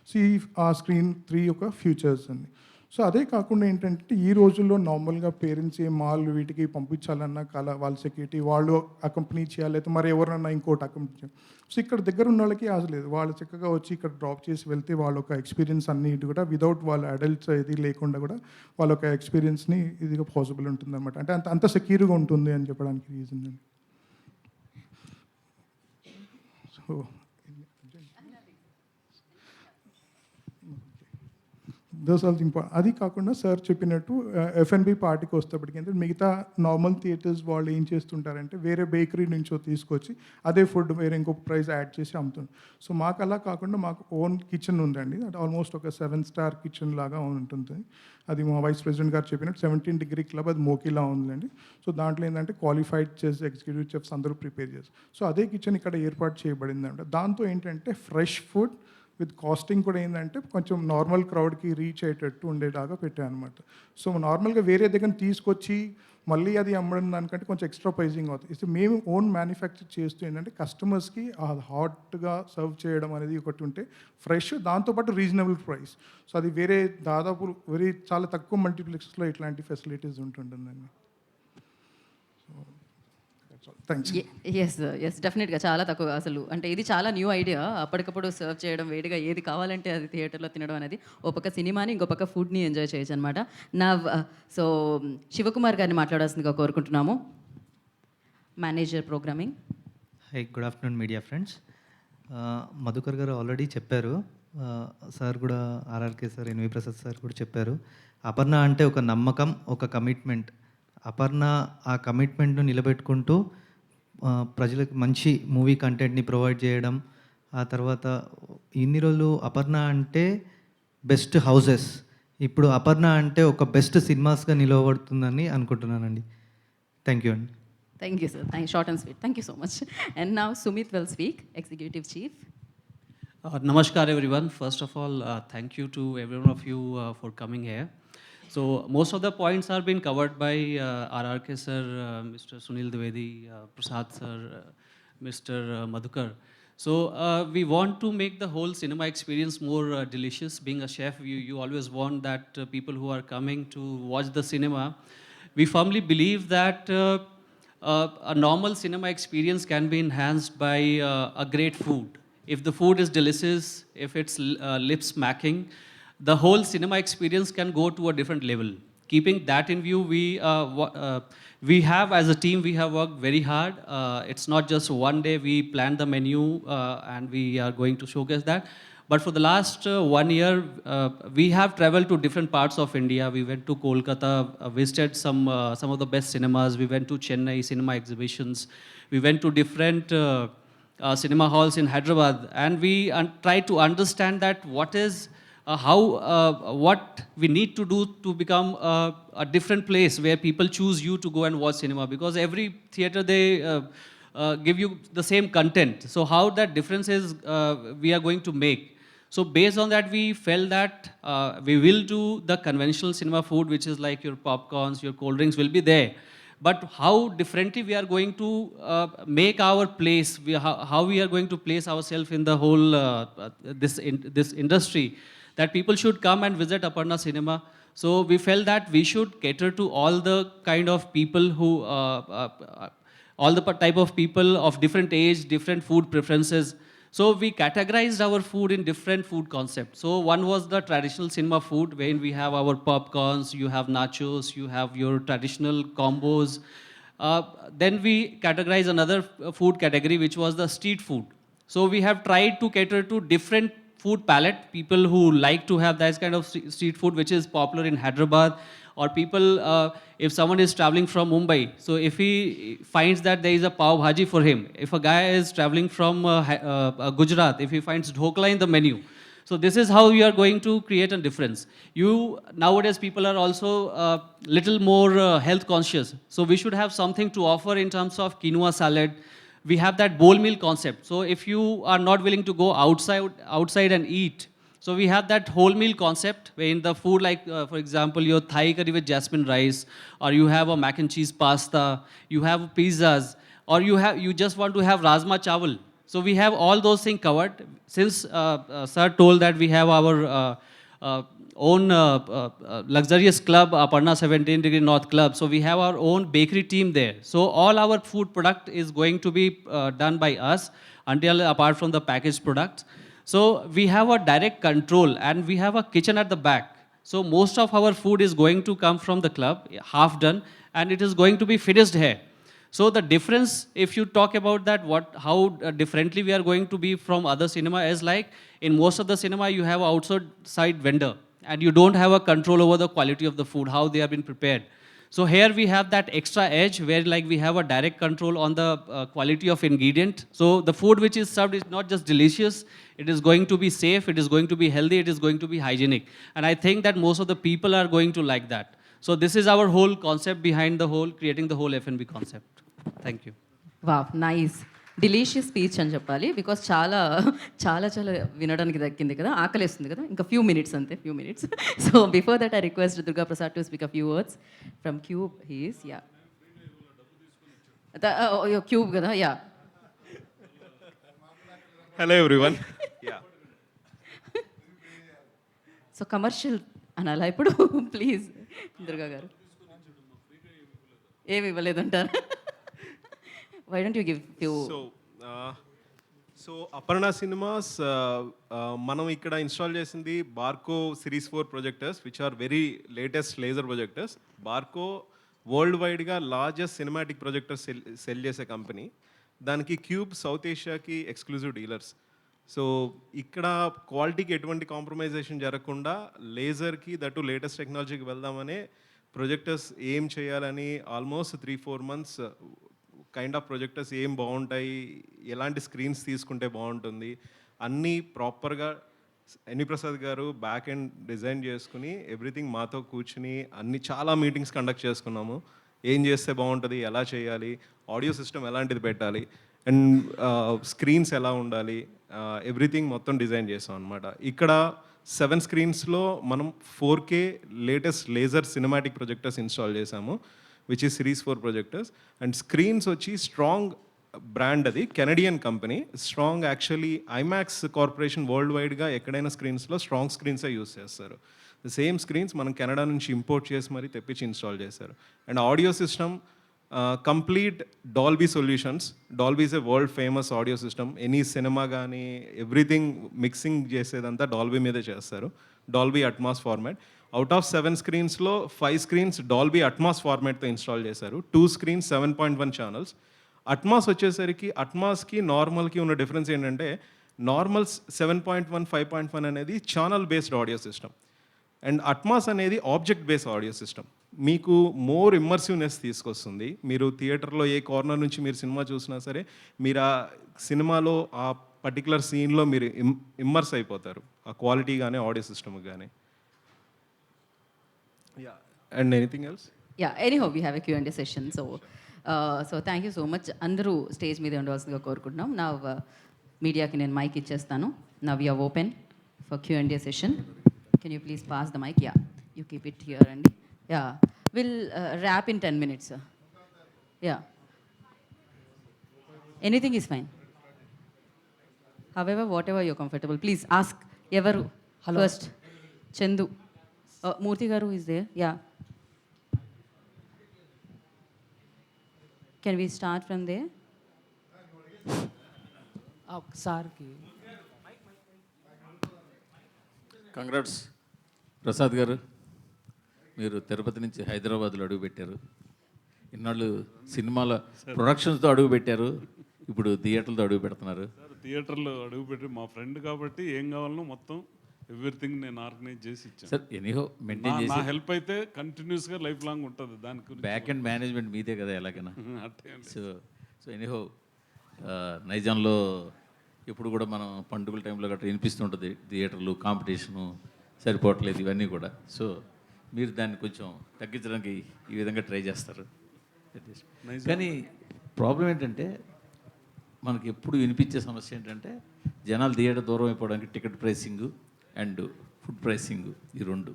సో ఈ ఆ స్క్రీన్ 3 యొక్క ఫ్యూచర్స్ అండి. సో అదే కాకుండా ఏంటంటే ఈ రోజుల్లో నార్మల్గా పేరెంట్స్ ఏ మాల్ వీటికి పంపించాలన్నా వాళ్ళ సెక్యూరిటీ వాళ్ళు అకంపెనీ చేయాలి, అయితే మరి ఎవరన్నా ఇంకోటి అకంపెనీ చేయాలి. సో ఇక్కడ దగ్గర ఉన్న వాళ్ళకి ఆశ లేదు. వాళ్ళు చక్కగా వచ్చి ఇక్కడ డ్రాప్ చేసి వెళ్తే వాళ్ళ ఒక ఎక్స్పీరియన్స్ అన్నిటి కూడా వితౌట్ వాళ్ళ అడల్ట్స్ ఇది లేకుండా కూడా వాళ్ళ ఒక ఎక్స్పీరియన్స్ని ఇదిగా పాసిబుల్ ఉంటుంది అనమాట. అంటే అంత సెక్యూర్గా ఉంటుంది అని చెప్పడానికి రీజన్ అండి. So those all important. అది కాకుండా సార్ చెప్పినట్టు F&B పార్టీకి వస్తేప్పటికి ఏంటంటే మిగతా నార్మల్ థియేటర్స్ వాళ్ళు ఏం చేస్తుంటారంటే వేరే బేకరీ నుంచో తీసుకొచ్చి అదే ఫుడ్ వేరే ఇంకొక ప్రైస్ యాడ్ చేసి అమ్ముతుంది. సో మాకు అలా కాకుండా మాకు ఓన్ కిచెన్ ఉందండి. అది ఆల్మోస్ట్ ఒక 7-star కిచెన్ లాగా ఉంటుంది. అది మా వైస్ ప్రెసిడెంట్ గారు చెప్పినట్టు 17 డిగ్రీ క్లబ్, అది మోకిలా ఉందండి. సో దాంట్లో ఏంటంటే క్వాలిఫైడ్ చెఫ్స్, ఎగ్జిక్యూటివ్ చెఫ్స్ అందరూ ప్రిపేర్ చేస్తారు. సో అదే కిచెన్ ఇక్కడ ఏర్పాటు చేయబడింది అంట. దాంతో ఏంటంటే ఫ్రెష్ ఫుడ్ విత్ కాస్టింగ్ కూడా ఏంటంటే కొంచెం నార్మల్ క్రౌడ్కి రీచ్ అయ్యేటట్టు ఉండేలాగా పెట్టాను అనమాట. సో నార్మల్గా వేరే దగ్గర తీసుకొచ్చి మళ్ళీ అది అమ్మడం దానికంటే కొంచెం ఎక్స్ట్రా ప్రైజింగ్ అవుతుంది. సో మేము ఓన్ మ్యానుఫ్యాక్చర్ చేస్తూ ఏంటంటే కస్టమర్స్కి హాట్గా సర్వ్ చేయడం అనేది ఒకటి ఉంటే ఫ్రెష్, దాంతోపాటు రీజనబుల్ ప్రైస్. సో అది వేరే దాదాపు చాలా తక్కువ మల్టీప్లెక్స్లో ఇట్లాంటి ఫెసిలిటీస్ ఉంటుంటుందండి. థ్యాంక్స్. ఎస్ డెఫినెట్గా చాలా తక్కువ అసలు. అంటే ఇది చాలా న్యూ ఐడియా, అప్పటికప్పుడు సర్వ్ చేయడం, వేడిగా ఏది కావాలంటే అది థియేటర్లో తినడం అనేది. ఒక పక్క సినిమాని, ఇంకో పక్క ఫుడ్ని ఎంజాయ్ చేయొచ్చు అనమాట. నా సో శివకుమార్ గారిని మాట్లాడాల్సిందిగా కోరుకుంటున్నాము, manager programming. Hi, good afternoon media friends. Madhukar గారు ఆల్రెడీ చెప్పారు, సార్ కూడా RRK sir, NV Prasad sir కూడా చెప్పారు. అపర్ణ అంటే ఒక నమ్మకం, ఒక కమిట్మెంట్. అపర్ణ ఆ కమిట్మెంట్ను నిలబెట్టుకుంటూ ప్రజలకు మంచి మూవీ కంటెంట్ని ప్రొవైడ్ చేయడం. ఆ తర్వాత ఇన్ని రోజులు అపర్ణ అంటే బెస్ట్ హౌసెస్, ఇప్పుడు అపర్ణ అంటే ఒక బెస్ట్ సినిమాస్గా నిలవబడుతుందని అనుకుంటున్నానండి. థ్యాంక్ యూ అండి. Thank you sir, short and sweet. Thank you so much. And now Sumit will speak, executive chief. Namaskar everyone. First of all, thank you to everyone of you for coming here. So most of the points are being covered by RRK sir, Mr. Sunil Dwivedi, Prasad sir, Mr. Madhukar. So we want to make the whole cinema experience more delicious. Being a chef, you always want that people who are coming to watch the cinema, we firmly believe that a normal cinema experience can be enhanced by a great food. If the food is delicious, if it's lip smacking, the whole cinema experience can go to a different level. Keeping that in view, we have, as a team, we have worked very hard. It's not just one day we planned the menu and we are going to showcase that. But for the last 1 year, we have traveled to different parts of India. We went to Kolkata, visited some of the best cinemas. We went to Chennai cinema exhibitions. We went to different cinema halls in Hyderabad, and we try to understand that what we need to do to become a different place where people choose you to go and watch cinema, because every theater they give you the same content. So how that difference is we are going to make. So based on that, we felt that we will do the conventional cinema food, which is like your popcorns, your cold drinks will be there. But how differently we are going to make our place, how we are going to place ourselves in the whole this industry, that people should come and visit Aparna Cinema. So we felt that we should cater to all the kind of people who, all the type of people of different age, different food preferences. So we categorized our food in different food concepts. So one was the traditional cinema food, wherein we have our popcorns, you have nachos, you have your traditional combos. Then we categorized another food category, which was the street food. So we have tried to cater to different food palette, people who like to have that kind of street food, which is popular in Hyderabad, or people, if someone is traveling from Mumbai, so if he finds that there is a pav bhaji for him, if a guy is traveling from Gujarat, if he finds dhokla in the menu, so this is how we are going to create a difference. Nowadays people are also little more health conscious, so we should have something to offer in terms of quinoa salad. We have that bowl meal concept. So if you are not willing to go outside and eat, so we have that whole meal concept, where in the food, like for example, your Thai curry with jasmine rice, or you have a mac and cheese pasta, you have pizzas, or you just want to have rajma chawal. So we have all those things covered. Since sir told that we have our own luxurious club, Aparna 17 Degree North Club. So we have our own bakery team there. So all our food product is going to be done by us, until apart from the packaged products. So we have a direct control, and we have a kitchen at the back. So most of our food is going to come from the club, half done, and it is going to be finished here. So the difference, if you talk about that, how differently we are going to be from other cinema, is like in most of the cinema you have an outside vendor, and you don't have a control over the quality of the food, how they have been prepared. So here we have that extra edge, where like we have a direct control on the quality of ingredient. So the food which is served is not just delicious, it is going to be safe, it is going to be healthy, it is going to be hygienic. And I think that most of the people are going to like that. So this is our whole concept behind the whole, creating the whole F&B concept. Thank you. Wow, nice. Delicious speech అని చెప్పాలి because చాలా చాలా చాలా వినడానికి దక్కింది కదా, ఆకలిస్తుంది కదా, ఇంకా ఫ్యూ మినిట్స్ అంతే, few minutes. So before that I request Durga Prasad to speak a few words from Qube. He's yeah Qube కదా, yeah. Hello everyone. Yeah. So commercial అనాలా ఇప్పుడు? ప్లీజ్ దుర్గా గారు. ఏమి ఇవ్వలేదంటారు? Why don't you give few? So Aparna cinemas మనం ఇక్కడ install చేసింది Barco series 4 projectors which are very latest laser projectors. Barco world వైడ్గా largest cinematic projectors sell చేసే కంపెనీ. దానికి క్యూబ్ సౌత్ ఏషియాకి ఎక్స్క్లూజివ్ డీలర్స్. సో ఇక్కడ క్వాలిటీకి ఎటువంటి కాంప్రమైజేషన్ జరగకుండా లేజర్కి దట్టు లేటెస్ట్ టెక్నాలజీకి వెళ్దామనే ప్రొజెక్టర్స్ ఏం చేయాలని almost 3-4 months kind of projectors ఏం బాగుంటాయి, ఎలాంటి స్క్రీన్స్ తీసుకుంటే బాగుంటుంది అన్నీ ప్రాపర్గా ఎన్వి ప్రసాద్ గారు బ్యాక్ ఎండ్ డిజైన్ చేసుకుని ఎవ్రీథింగ్ మాతో కూర్చుని అన్ని చాలా మీటింగ్స్ కండక్ట్ చేసుకున్నాము. ఏం చేస్తే బాగుంటుంది, ఎలా చేయాలి, ఆడియో సిస్టమ్ ఎలాంటిది పెట్టాలి అండ్ స్క్రీన్స్ ఎలా ఉండాలి, ఎవ్రీథింగ్ మొత్తం డిజైన్ చేసాం అనమాట. ఇక్కడ 7 screensలో మనం 4K latest laser cinematic projectors install చేసాము which is series 4 projectors. And screens వచ్చి స్ట్రాంగ్ బ్రాండ్, అది Canadian company. Strong actually IMAX corporation world వైడ్గా ఎక్కడైనా స్క్రీన్స్లో స్ట్రాంగ్ స్క్రీన్సే యూస్ చేస్తారు. సేమ్ స్క్రీన్స్ మనం కెనడా నుంచి ఇంపోర్ట్ చేసి మరీ తెప్పించి ఇన్స్టాల్ చేశారు. And audio system complete Dolby solutions. Dolby is a world famous audio system. Any cinema కానీ ఎవ్రీథింగ్ మిక్సింగ్ చేసేదంతా డాల్బీ మీదే చేస్తారు. Dolby Atmos format. Out of 7 screensలో 5 screens డాల్బీ అట్మాస్ ఫార్మాట్తో ఇన్స్టాల్ చేశారు. 2 screens 7.1 channels. అట్మాస్ వచ్చేసరికి అట్మాస్కి నార్మల్కి ఉన్న డిఫరెన్స్ ఏంటంటే నార్మల్ 7.1 5.1 అనేది channel based audio system and Atmos అనేది ఆబ్జెక్ట్ బేస్డ్ ఆడియో సిస్టమ్. మీకు మోర్ ఇమ్మర్సివ్నెస్ తీసుకొస్తుంది. మీరు థియేటర్లో ఏ కార్నర్ నుంచి మీరు సినిమా చూసినా సరే మీరు ఆ సినిమాలో ఆ పర్టికులర్ సీన్లో మీరు ఇమ్మర్స్ అయిపోతారు, ఆ క్వాలిటీ కానీ ఆడియో సిస్టమ్ కానీ. Yeah and anything else? Yeah, anyhow we have a Q&A session. So thank you so much. అందరూ స్టేజ్ మీద ఉండవలసిందిగా కోరుకుంటున్నాం. నా మీడియాకి నేను మైక్ ఇచ్చేస్తాను. Now you open for Q&A session. Can you please pass the mic? Yeah, you keep it here అండి. Yeah, will wrap in 10 minutes. Yeah, anything is fine. However whatever you're comfortable. Please ask. ఎవరు first? Chandu. Murthy garu is there. Yeah, can we start from there? ఒకసారికి congrats Prasad garu, మీరు తిరుపతి నుంచి హైదరాబాద్లో అడుగుపెట్టారు. ఇన్నాళ్ళు సినిమాల ప్రొడక్షన్స్తో అడుగుపెట్టారు, ఇప్పుడు థియేటర్లతో అడుగు పెడుతున్నారు. సార్ థియేటర్లో అడుగుపెట్టి మా ఫ్రెండ్ కాబట్టి ఏం కావాలనో మొత్తం ఎవ్రీథింగ్ నేను ఆర్గనైజ్ చేసి ఇచ్చాను సార్. ఎనీహో మెయింటైన్ నా చేసి హెల్ప్ అయితే కంటిన్యూస్గా లైఫ్ లాంగ్ ఉంటుంది. దాని గురించి బ్యాక్ అండ్ మేనేజ్మెంట్ మీదే కదా ఎలాగైనా. అట్టే సో ఎనీహో నైజాంలో ఎప్పుడు కూడా మనం పండుగల టైంలో గట్రా వినిపిస్తుంటుంది థియేటర్లు కాంపిటీషను సరిపోవట్లేదు ఇవన్నీ కూడా. సో మీరు దాన్ని కొంచెం తగ్గించడానికి ఈ విధంగా ట్రై చేస్తారు. కానీ ప్రాబ్లం ఏంటంటే మనకి ఎప్పుడు వినిపించే సమస్య ఏంటంటే జనాలు థియేటర్ దూరం అయిపోవడానికి ticket pricing and food pricing, ఈ రెండు.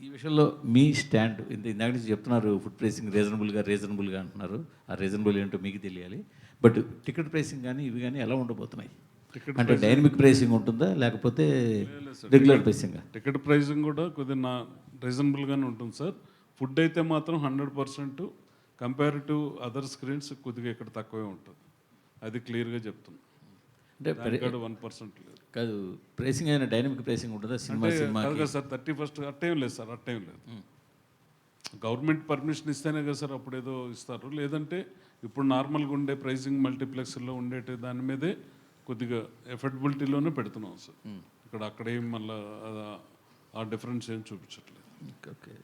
ఈ విషయంలో మీ స్టాండ్ ఇందాక నుంచి చెప్తున్నారు, ఫుడ్ ప్రైసింగ్ రీజనబుల్గా అంటున్నారు. ఆ రీజనబుల్ ఏంటో మీకు తెలియాలి. బట్ టికెట్ ప్రైసింగ్ కానీ ఇవి కానీ ఎలా ఉండబోతున్నాయి? అంటే డైనమిక్ ప్రైసింగ్ ఉంటుందా లేకపోతే రెగ్యులర్ ప్రైసింగ్? టికెట్ ప్రైసింగ్ కూడా కొద్దిగా రీజనబుల్గానే ఉంటుంది సార్. ఫుడ్ అయితే మాత్రం 100% కంపేర్ టు అదర్ స్క్రీన్స్ కొద్దిగా ఇక్కడ తక్కువే ఉంటుంది. అది క్లియర్గా చెప్తున్నాను. అంటే 1% లేదు. కాదు, ప్రైసింగ్ అయినా డైనమిక్ ప్రైసింగ్ ఉంటుందా సినిమా కదా సార్? 31st అట్టేం లేదు సార్, అట్టేం లేదు. గవర్నమెంట్ పర్మిషన్ ఇస్తేనే కదా సార్ అప్పుడు ఏదో ఇస్తారు. లేదంటే ఇప్పుడు నార్మల్గా ఉండే ప్రైసింగ్ మల్టీప్లెక్స్లో ఉండేటి దాని మీదే కొద్దిగా ఎఫర్డబిలిటీలోనే పెడుతున్నాం సార్. అక్కడ ఏం మళ్ళీ ఆ డిఫరెన్స్ ఏం చూపించట్లేదు. Okay.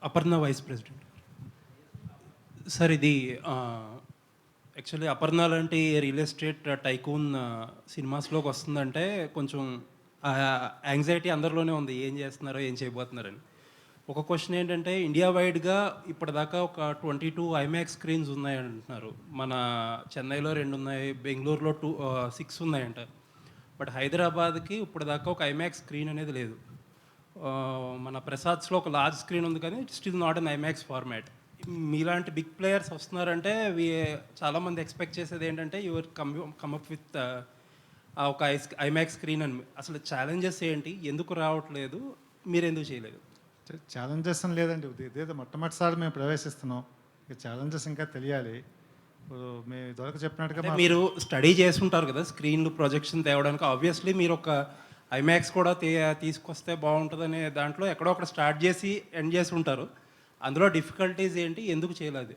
Aparna vice president sir. ఇది యాక్చువల్లీ అపర్ణ లాంటి రియల్ ఎస్టేట్ టైకూన్ సినిమాస్లోకి వస్తుందంటే కొంచెం యాంగ్జైటీ అందరిలోనే ఉంది, ఏం చేస్తున్నారో ఏం చేయబోతున్నారని. ఒక క్వశ్చన్ ఏంటంటే ఇండియా వైడ్గా ఇప్పటిదాకా ఒక 22 ఐమాక్స్ స్క్రీన్స్ ఉన్నాయంటున్నారు. మన చెన్నైలో 2 ఉన్నాయి, బెంగళూరులో 6 ఉన్నాయంట. బట్ హైదరాబాద్కి ఇప్పటిదాకా ఒక ఐమాక్స్ స్క్రీన్ అనేది లేదు. మన ప్రసాద్స్లో ఒక లార్జ్ స్క్రీన్ ఉంది కానీ it still not an IMAX format. మీలాంటి బిగ్ ప్లేయర్స్ వస్తున్నారంటే చాలామంది ఎక్స్పెక్ట్ చేసేది ఏంటంటే యువర్ కమ్అప్ విత్ ఒక ఐమాక్స్ స్క్రీన్ అని. అసలు ఛాలెంజెస్ ఏంటి, ఎందుకు రావట్లేదు, మీరు ఎందుకు చేయలేదు? ఛాలెంజెస్ అని లేదండి, ఇదేదో మొట్టమొదటిసారి మేము ప్రవేశిస్తున్నాం. ఇక ఛాలెంజెస్ ఇంకా తెలియాలి. ఇప్పుడు మేము ఇదివరకు చెప్పినట్టుగా మీరు స్టడీ చేసుంటారు కదా స్క్రీన్లు ప్రొజెక్షన్ తేవడానికి. ఆబ్వియస్లీ మీరు ఒక ఐమాక్స్ కూడా తీసుకొస్తే బాగుంటుందనే దాంట్లో ఎక్కడో ఒకటి స్టార్ట్ చేసి ఎండ్ చేసి ఉంటారు. అందులో డిఫికల్టీస్ ఏంటి, ఎందుకు చేయలేదు?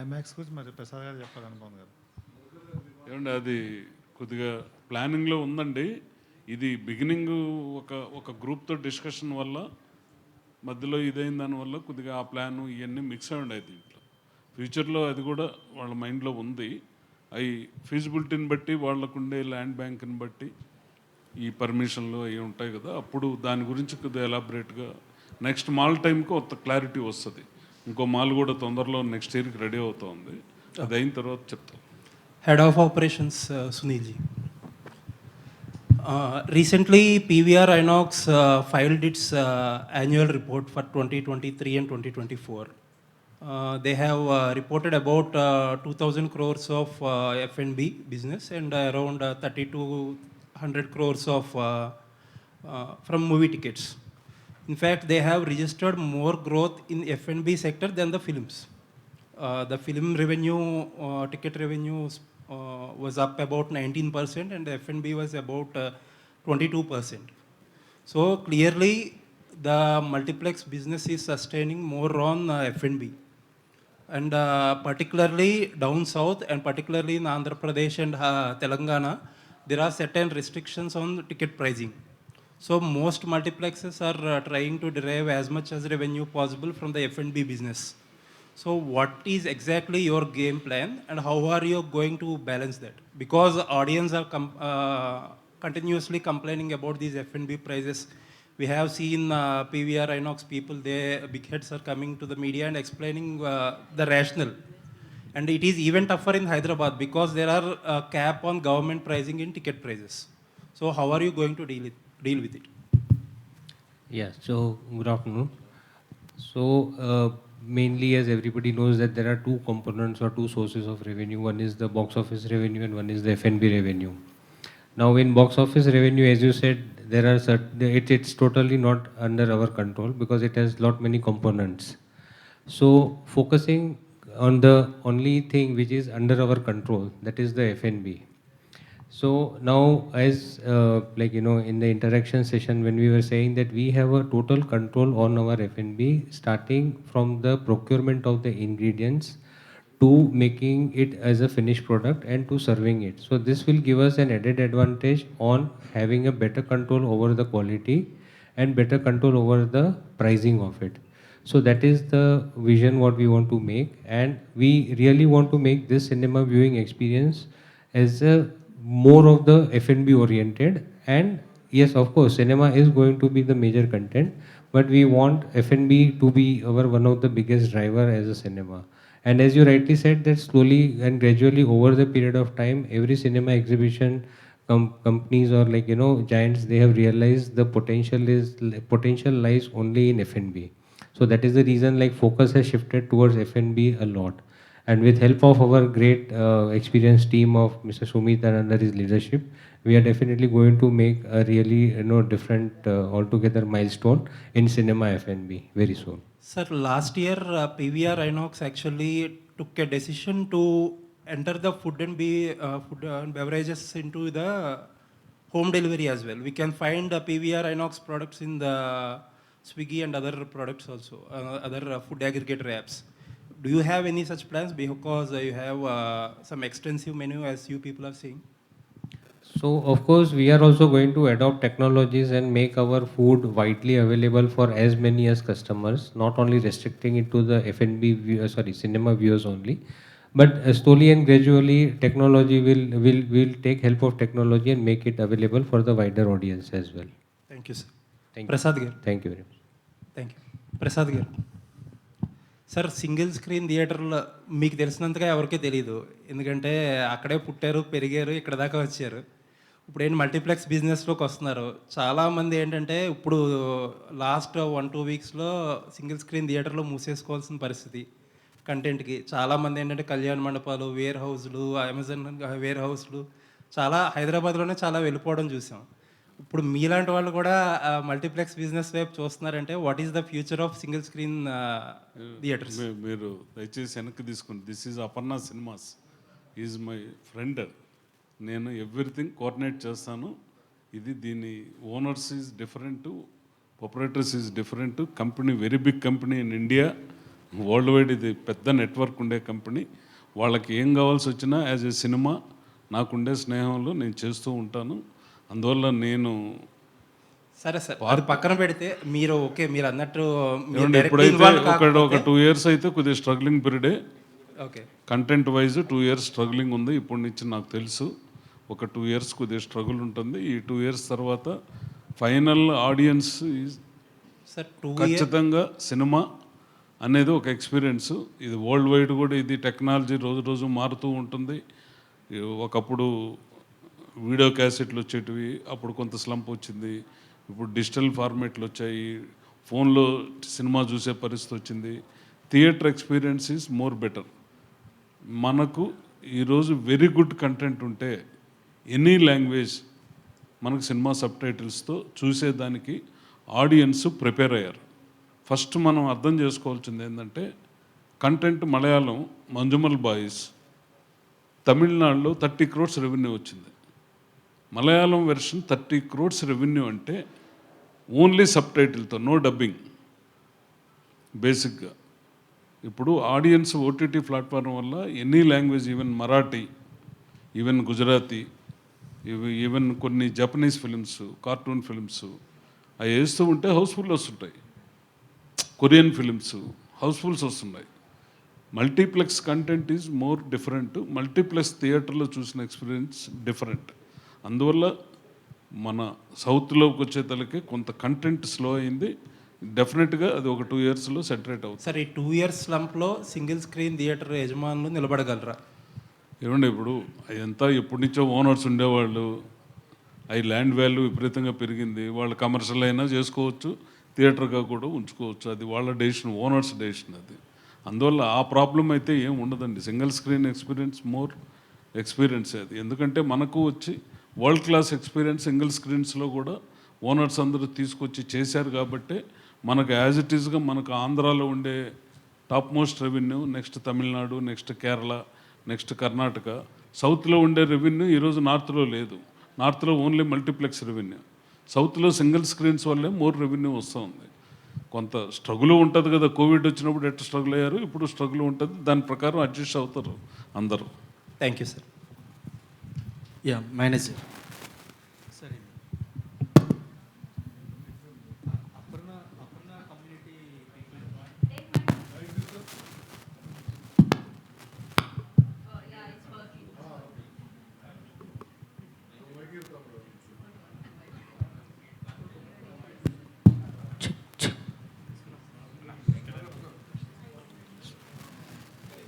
ఐమాక్స్ గురించి మరి ప్రసాద్ గారు చెప్పాలనుకోండి కదా. ఏమండి అది కొద్దిగా ప్లానింగ్లో ఉందండి. ఇది బిగినింగ్ ఒక గ్రూప్తో డిస్కషన్ వల్ల మధ్యలో ఇదైన దానివల్ల కొద్దిగా ఆ ప్లాను ఇవన్నీ మిక్స్ అయ్యి ఉన్నాయి దీంట్లో. ఫ్యూచర్లో అది కూడా వాళ్ళ మైండ్లో ఉంది. అవి ఫీజిబిలిటీని బట్టి, వాళ్ళకుండే ల్యాండ్ బ్యాంక్ని బట్టి, ఈ పర్మిషన్లు అవి ఉంటాయి కదా, అప్పుడు దాని గురించి కొద్దిగా ఎలాబరేట్గా నెక్స్ట్ మాల్ టైంకి ఒక క్లారిటీ వస్తుంది. ఇంకో మాల్ కూడా తొందరలో నెక్స్ట్ ఇయర్కి రెడీ అవుతుంది. అది అయిన తర్వాత చెప్తాం. Head of Operations, Sunil ji. Recently, PVR Inox filed its annual report for 2023 and 2024. They have reported about 2,000 crores of F&B business and around 3,200 crores of from movie tickets. In fact, they have registered more growth in F&B sector than the films. The film revenue, ticket revenue was up about 19% and the F&B was about 22%. So clearly the multiplex business is sustaining more on F&B. And particularly down south and particularly in Andhra Pradesh and Telangana, there are certain restrictions on ticket pricing. So most multiplexes are trying to derive as much as revenue possible from the F&B business. So what is exactly your game plan and how are you going to balance that? Because audience are continuously complaining about these F&B prices. We have seen PVR Inox people, big heads are coming to the media and explaining the rationale. And it is even tougher in Hyderabad because there are cap on government pricing in ticket prices. So how are you going to deal with it? Yeah, so good afternoon. So mainly, as everybody knows, that there are two components or two sources of revenue. One is the box office revenue and one is the F&B revenue. Now in box office revenue, as you said, there are it's totally not under our control because it has lot many components. So focusing on the only thing which is under our control, that is the F&B. So now, as in the interaction session, when we were saying that we have a total control on our F&B, starting from the procurement of the ingredients to making it as a finished product and to serving it. So this will give us an added advantage on having a better control over the quality and better control over the pricing of it. So that is the vision what we want to make, and we really want to make this cinema viewing experience as a more of the F&B oriented. And yes, of course, cinema is going to be the major content, but we want F&B to be our one of the biggest driver as a cinema. And as you rightly said, that slowly and gradually over the period of time, every cinema exhibition companies or giants, they have realized the potential lies only in F&B. So that is the reason focus has shifted towards F&B a lot. And with help of our great experienced team of Mr. Sumit and under his leadership, we are definitely going to make a really different altogether milestone in cinema F&B very soon. Sir, last year PVR Inox actually took a decision to enter the food and beverages into the home delivery as well. We can find PVR Inox products in the Swiggy and other products also, other food aggregator apps. Do you have any such plans? Because you have some extensive menu as you people are seeing. So of course we are also going to adopt technologies and make our food widely available for as many as customers, not only restricting it to the F&B cinema viewers only, but slowly and gradually technology will take help of technology and make it available for the wider audience as well. Thank you, sir. Thank Prasad you. Garu. Thank you very much. Thank you. Prasad గారు sir, single screen థియేటర్లో మీకు తెలిసినంతగా ఎవరికీ తెలియదు, ఎందుకంటే అక్కడే పుట్టారు పెరిగారు ఇక్కడ దాకా వచ్చారు. ఇప్పుడు ఏంటి మల్టీప్లెక్స్ బిజినెస్లోకి వస్తున్నారు. చాలామంది ఏంటంటే ఇప్పుడు లాస్ట్ 1-2 వీక్స్లో సింగిల్ స్క్రీన్ థియేటర్లో మూసేసుకోవాల్సిన పరిస్థితి కంటెంట్కి. చాలామంది ఏంటంటే కళ్యాణ మండపాలు, వేర్ హౌస్లు, అమెజాన్ వేర్ హౌస్లు చాలా హైదరాబాద్లోనే చాలా వెళ్ళిపోవడం చూసాం. ఇప్పుడు మీలాంటి వాళ్ళు కూడా మల్టీప్లెక్స్ బిజినెస్ వైపు చూస్తున్నారంటే what is the future of single screen theatres? మీరు దయచేసి వెనక్కి తీసుకుని, this is Aparna cinemas, is my friend. నేను ఎవ్రీథింగ్ కోఆర్డినేట్ చేస్తాను. ఇది దీని owners is different, proprietors is different. Company very big company in India, world wide ఇది పెద్ద నెట్వర్క్ ఉండే కంపెనీ. వాళ్ళకి ఏం కావాల్సి వచ్చినా యాజ్ ఏ సినిమా నాకుండే స్నేహంలో నేను చేస్తూ ఉంటాను. అందువల్ల నేను సరే సార్, అది పక్కన పెడితే మీరు ఓకే మీరు అన్నట్టు ఇప్పుడైతే ఒక 2 years అయితే కొద్దిగా స్ట్రగ్లింగ్ పీరియడే. Okay, content wise 2 years struggling ఉంది. ఇప్పటి నుంచి నాకు తెలుసు ఒక 2 years కొద్దిగా స్ట్రగుల్ ఉంటుంది. ఈ 2 years తర్వాత ఫైనల్ ఆడియన్స్ సార్ ఖచ్చితంగా సినిమా అనేది ఒక ఎక్స్పీరియన్స్. ఇది వరల్డ్ వైడ్ కూడా ఇది టెక్నాలజీ రోజు రోజు మారుతూ ఉంటుంది. ఒకప్పుడు వీడియో క్యాసెట్లు వచ్చేటివి, అప్పుడు కొంత స్లంప్ వచ్చింది. ఇప్పుడు డిజిటల్ ఫార్మేట్లు వచ్చాయి, ఫోన్లో సినిమా చూసే పరిస్థితి వచ్చింది. Theatre experience is more better. మనకు ఈరోజు వెరీ గుడ్ కంటెంట్ ఉంటే ఎనీ లాంగ్వేజ్ మనకు సినిమా సబ్ టైటిల్స్తో చూసేదానికి ఆడియన్స్ ప్రిపేర్ అయ్యారు. ఫస్ట్ మనం అర్థం చేసుకోవాల్సింది ఏంటంటే కంటెంట్ మలయాళం మంజుమల్ బాయ్స్ తమిళనాడులో 30 crores రెవెన్యూ వచ్చింది. మలయాళం వెర్షన్ 30 crores రెవెన్యూ అంటే ఓన్లీ సబ్ టైటిల్తో, నో డబ్బింగ్. బేసిక్గా ఇప్పుడు ఆడియన్స్ ఓటీటీ ప్లాట్ఫామ్ వల్ల any language, even Marathi, even Gujarati, even కొన్ని జపనీస్ ఫిలిమ్స్, కార్టూన్ ఫిలిమ్స్ అవి వేస్తూ ఉంటే హౌస్ఫుల్ వస్తుంటాయి. కొరియన్ ఫిలిమ్స్ హౌస్ఫుల్స్ వస్తున్నాయి. Multiplex content is more different. Multiplex థియేటర్లో చూసిన ఎక్స్పీరియన్స్ డిఫరెంట్. అందువల్ల మన సౌత్లోకి వచ్చేతలకి కొంత కంటెంట్ స్లో అయింది. డెఫినెట్గా అది ఒక 2 yearsలో సెటరేట్ అవుతుంది. సార్, ఈ 2 years స్లంప్లో సింగిల్ స్క్రీన్ థియేటర్ యజమానులు నిలబడగలరా? ఏమండి, ఇప్పుడు అదంతా ఎప్పటి నుంచో ఓనర్స్ ఉండేవాళ్ళు. అవి ల్యాండ్ వాల్యూ విపరీతంగా పెరిగింది. వాళ్ళు కమర్షియల్ అయినా చేసుకోవచ్చు, థియేటర్గా కూడా ఉంచుకోవచ్చు. అది వాళ్ళ డెసిషన్, ఓనర్స్ డెసిషన్ అది. అందువల్ల ఆ ప్రాబ్లం అయితే ఏం ఉండదండి. Single screen experience more experience అది. ఎందుకంటే మనకు వచ్చి వరల్డ్ క్లాస్ ఎక్స్పీరియన్స్ సింగిల్ స్క్రీన్స్లో కూడా ఓనర్స్ అందరూ తీసుకొచ్చి చేశారు. కాబట్టి మనకు యాజ్ ఇట్ ఈస్గా మనకు ఆంధ్రాలో ఉండే top most revenue, next Tamil Nadu, next Kerala, next Karnataka, సౌత్లో ఉండే రెవెన్యూ ఈరోజు నార్త్లో లేదు. నార్త్లో ఓన్లీ మల్టీప్లెక్స్ రెవెన్యూ. సౌత్లో సింగిల్ స్క్రీన్స్ వల్లే మోర్ రెవెన్యూ వస్తూ ఉంది. కొంత స్ట్రగుల్ ఉంటుంది కదా, కోవిడ్ వచ్చినప్పుడు ఎట్లా స్ట్రగుల్ అయ్యారు, ఇప్పుడు స్ట్రగుల్ ఉంటుంది. దాని ప్రకారం అడ్జస్ట్ అవుతారు అందరూ. Thank you sir. Yeah, manager. సరే,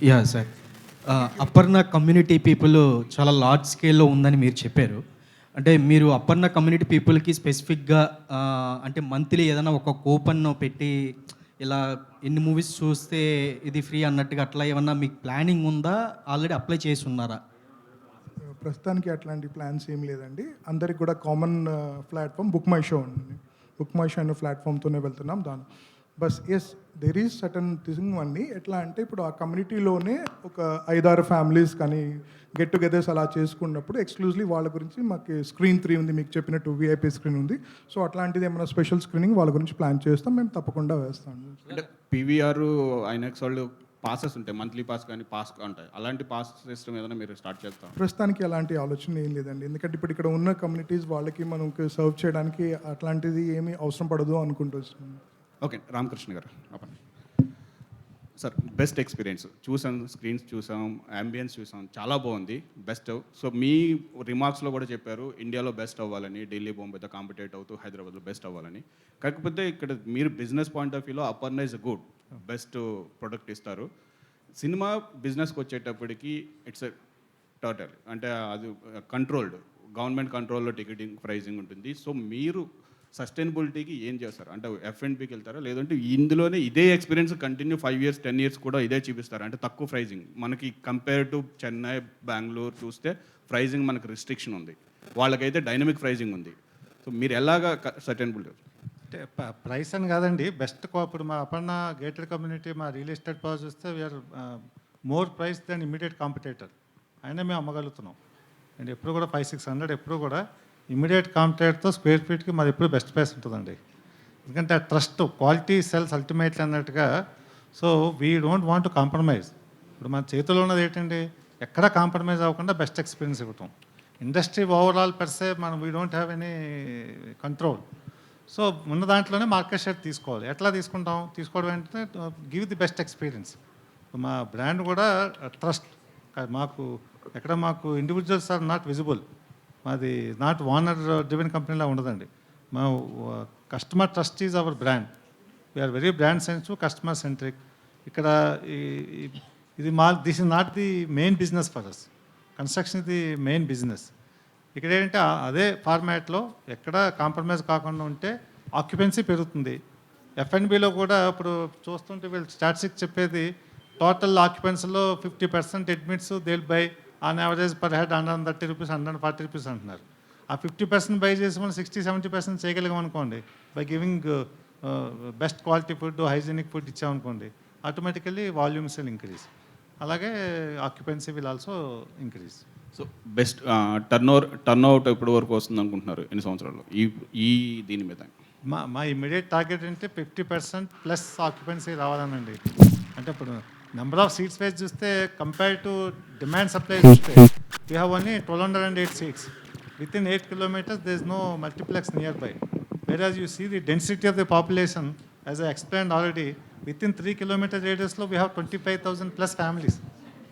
yeah sir, Aparna community people చాలా లార్జ్ స్కేల్లో ఉందని మీరు చెప్పారు. అంటే మీరు అపర్ణ కమ్యూనిటీ పీపుల్కి స్పెసిఫిక్గా అంటే మంత్లీ ఏదైనా ఒక కూపన్ పెట్టి ఇలా ఎన్ని మూవీస్ చూస్తే ఇది ఫ్రీ అన్నట్టుగా అట్లా ఏమన్నా మీకు ప్లానింగ్ ఉందా? ఆల్రెడీ అప్లై చేసి ఉన్నారా? ప్రస్తుతానికి అట్లాంటి ప్లాన్స్ ఏం లేదండి. అందరికి కూడా common platform book my show అండి. బుక్ మై షో అనే ప్లాట్ఫామ్తోనే వెళ్తున్నాం. దాని business there is certain thing అండి. ఎట్లా అంటే ఇప్పుడు ఆ కమ్యూనిటీలోనే ఒక 5-6 ఫ్యామిలీస్ కానీ గెట్ టుగెదర్స్ అలా చేసుకున్నప్పుడు ఎక్స్క్లూజివ్లీ వాళ్ళ గురించి మాకు స్క్రీన్ 3 ఉంది, మీకు చెప్పినట్టు విఐపీ స్క్రీన్ ఉంది. సో అట్లాంటిది ఏమైనా స్పెషల్ స్క్రీనింగ్ వాళ్ళ గురించి ప్లాన్ చేస్తాం, మేము తప్పకుండా వేస్తాం. అంటే పీవీఆర్ ఐనాక్స్ వాళ్ళు పాసెస్ ఉంటాయి, మంత్లీ పాస్ కానీ పాస్ ఉంటాయి. అలాంటి పాస్ సిస్టమ్ ఏదైనా మీరు స్టార్ట్ చేస్తాం? ప్రస్తుతానికి అలాంటి ఆలోచన ఏం లేదండి. ఎందుకంటే ఇప్పుడు ఇక్కడ ఉన్న కమ్యూనిటీస్ వాళ్ళకి మనకు సర్వ్ చేయడానికి అట్లాంటిది ఏమీ అవసరం పడదు అనుకుంటూ వస్తున్నాం. ఓకే, రామకృష్ణ గారు. సార్ బెస్ట్ ఎక్స్పీరియన్స్ చూసాం, స్క్రీన్స్ చూసాం, అంబియన్స్ చూసాం, చాలా బాగుంది, బెస్ట్. సో మీ రిమార్క్స్లో కూడా చెప్పారు ఇండియాలో బెస్ట్ అవ్వాలని, ఢిల్లీ బాంబేతో కాంపిటేట్ అవుతూ హైదరాబాద్లో బెస్ట్ అవ్వాలని. కాకపోతే ఇక్కడ మీరు బిజినెస్ పాయింట్ ఆఫ్ వ్యూలో Aparna is good, best product ఇస్తారు. సినిమా బిజినెస్కి వచ్చేటప్పటికి ఇట్స్ టోటల్ అంటే అది కంట్రోల్డ్, గవర్నమెంట్ కంట్రోల్లో టికెటింగ్ ప్రైజింగ్ ఉంటుంది. సో మీరు సస్టైనబిలిటీకి ఏం చేస్తారు? అంటే F&Bకి వెళ్తారా, లేదంటే ఇందులోనే ఇదే ఎక్స్పీరియన్స్ కంటిన్యూ 5 years 10 years కూడా ఇదే చూపిస్తారు? అంటే తక్కువ ప్రైజింగ్ మనకి కంపేర్ టు చెన్నై, బెంగళూరు చూస్తే ప్రైజింగ్ మనకు రిస్ట్రిక్షన్ ఉంది, వాళ్ళకైతే డైనమిక్ ప్రైజింగ్ ఉంది. సో మీరు ఎలాగా సస్టైనబిలిటీ? అంటే ప్రైస్ అని కాదండి, బెస్ట్ ఇప్పుడు మా అపర్ణ గేటెడ్ కమ్యూనిటీ మా రియల్ ఎస్టేట్ ప్రాజెక్ట్ చూస్తే we are more price than immediate competitor అయినా మేము అమ్మగలుగుతున్నాం. అండ్ ఎప్పుడు కూడా 500-600 ఎప్పుడు కూడా ఇమీడియట్ కాంపిటేటర్తో స్క్వేర్ ఫీట్కి మాది ఎప్పుడు బెస్ట్ ప్రైస్ ఉంటుందండి. ఎందుకంటే ఆ ట్రస్ట్, క్వాలిటీ సెల్స్ అల్టిమేట్లీ అన్నట్టుగా. So we don't want to compromise. ఇప్పుడు మన చేతిలో ఉన్నది ఏంటండి, ఎక్కడ కాంప్రమైజ్ అవ్వకుండా బెస్ట్ ఎక్స్పీరియన్స్ ఇవ్వటం. ఇండస్ట్రీ ఓవరాల్ పెర్సే మనం we don't have any control. So ఉన్న దాంట్లోనే మార్కెట్ షేర్ తీసుకోవాలి. ఎట్లా తీసుకుంటాం? తీసుకోవడం ఏంటంటే గివ్ ది బెస్ట్ ఎక్స్పీరియన్స్. మా బ్రాండ్ కూడా ట్రస్ట్. మాకు ఎక్కడ మాకు ఇండివిజువల్స్ ఆర్ నాట్ విజిబుల్. మాది నాట్ ఓనర్ డ్రివెన్ కంపెనీలా ఉండదండి. మా customer trust is our brand. We are very brand sensitive, customer centric. ఇక్కడ ఇది this is not the main business for us. Construction ఇది మెయిన్ బిజినెస్. ఇక్కడ ఏంటంటే అదే ఫార్మాట్లో ఎక్కడ కాంప్రమైజ్ కాకుండా ఉంటే ఆక్యుపెన్సీ పెరుగుతుంది. F&Bలో కూడా ఇప్పుడు చూస్తుంటే వీళ్ళు స్టాటిస్టిక్స్ చెప్పేది టోటల్ ఆక్యుపెన్సీలో 50% admits they'll buy on average per head 130 rupees 140 rupees అంటున్నారు. ఆ 50% బై చేసి మనం 60-70% చేయగలిగాం అనుకోండి, by giving best quality food, hygienic food ఇచ్చామనుకోండి, ఆటోమేటికల్లీ వాల్యూమ్స్ విల్ ఇంక్రీజ్. అలాగే occupancy will also increase. So best turn out ఎప్పటి వరకు వస్తుంది అనుకుంటున్నారు ఎన్ని సంవత్సరాల్లో ఈ దీని మీద? మా ఇమ్మీడియట్ టార్గెట్ అంటే 50% ప్లస్ ఆక్యుపెన్సీ రావాలనండి. అంటే ఇప్పుడు నెంబర్ ఆఫ్ సీట్స్ వైజ్ చూస్తే కంపేర్ టు డిమాండ్ సప్లై చూస్తే we have only 1208 seats. Within 8 kilometers there is no multiplex nearby. Whereas you see the density of the population, as I explained already, within 3 kilometer radius లో we have 25,000 plus families.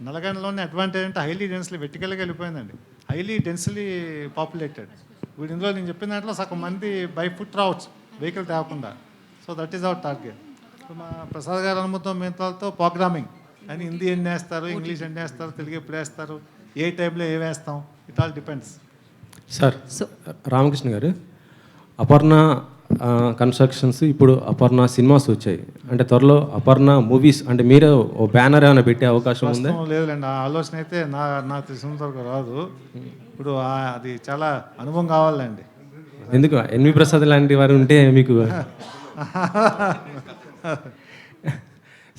నల్గొండలోని advantage అంటే highly densely వెర్టికల్గా వెళ్ళిపోయిందండి, highly densely populated. వీడి ఇందులో నేను చెప్పిన దాంట్లో సగం మంది బై ఫుట్ రావచ్చు, వెహికల్ తేకుండా. So that is our target. మా ప్రసాద్ గారు అనుమతం మిగతాలతో ప్రోగ్రామింగ్ అని హిందీ ఎన్ని వేస్తారు, ఇంగ్లీష్ ఎన్ని వేస్తారు, తెలుగు ఎప్పుడు వేస్తారు, ఏ టైంలో ఏ వేస్తాం, it all depends. Sir Ramakrishna గారు, అపర్ణ కన్స్ట్రక్షన్స్ ఇప్పుడు అపర్ణ సినిమాస్ వచ్చాయి అంటే త్వరలో అపర్ణ మూవీస్ అంటే మీరు ఓ బ్యానర్ ఏమైనా పెట్టే అవకాశం ఉందా? లేదులేండి, ఆ ఆలోచన అయితే నాకు తెలిసినంత వరకు రాదు. ఇప్పుడు అది చాలా అనుభవం కావాలండి. ఎందుకు ఎన్వి ప్రసాద్ లాంటి వారు ఉంటే మీకు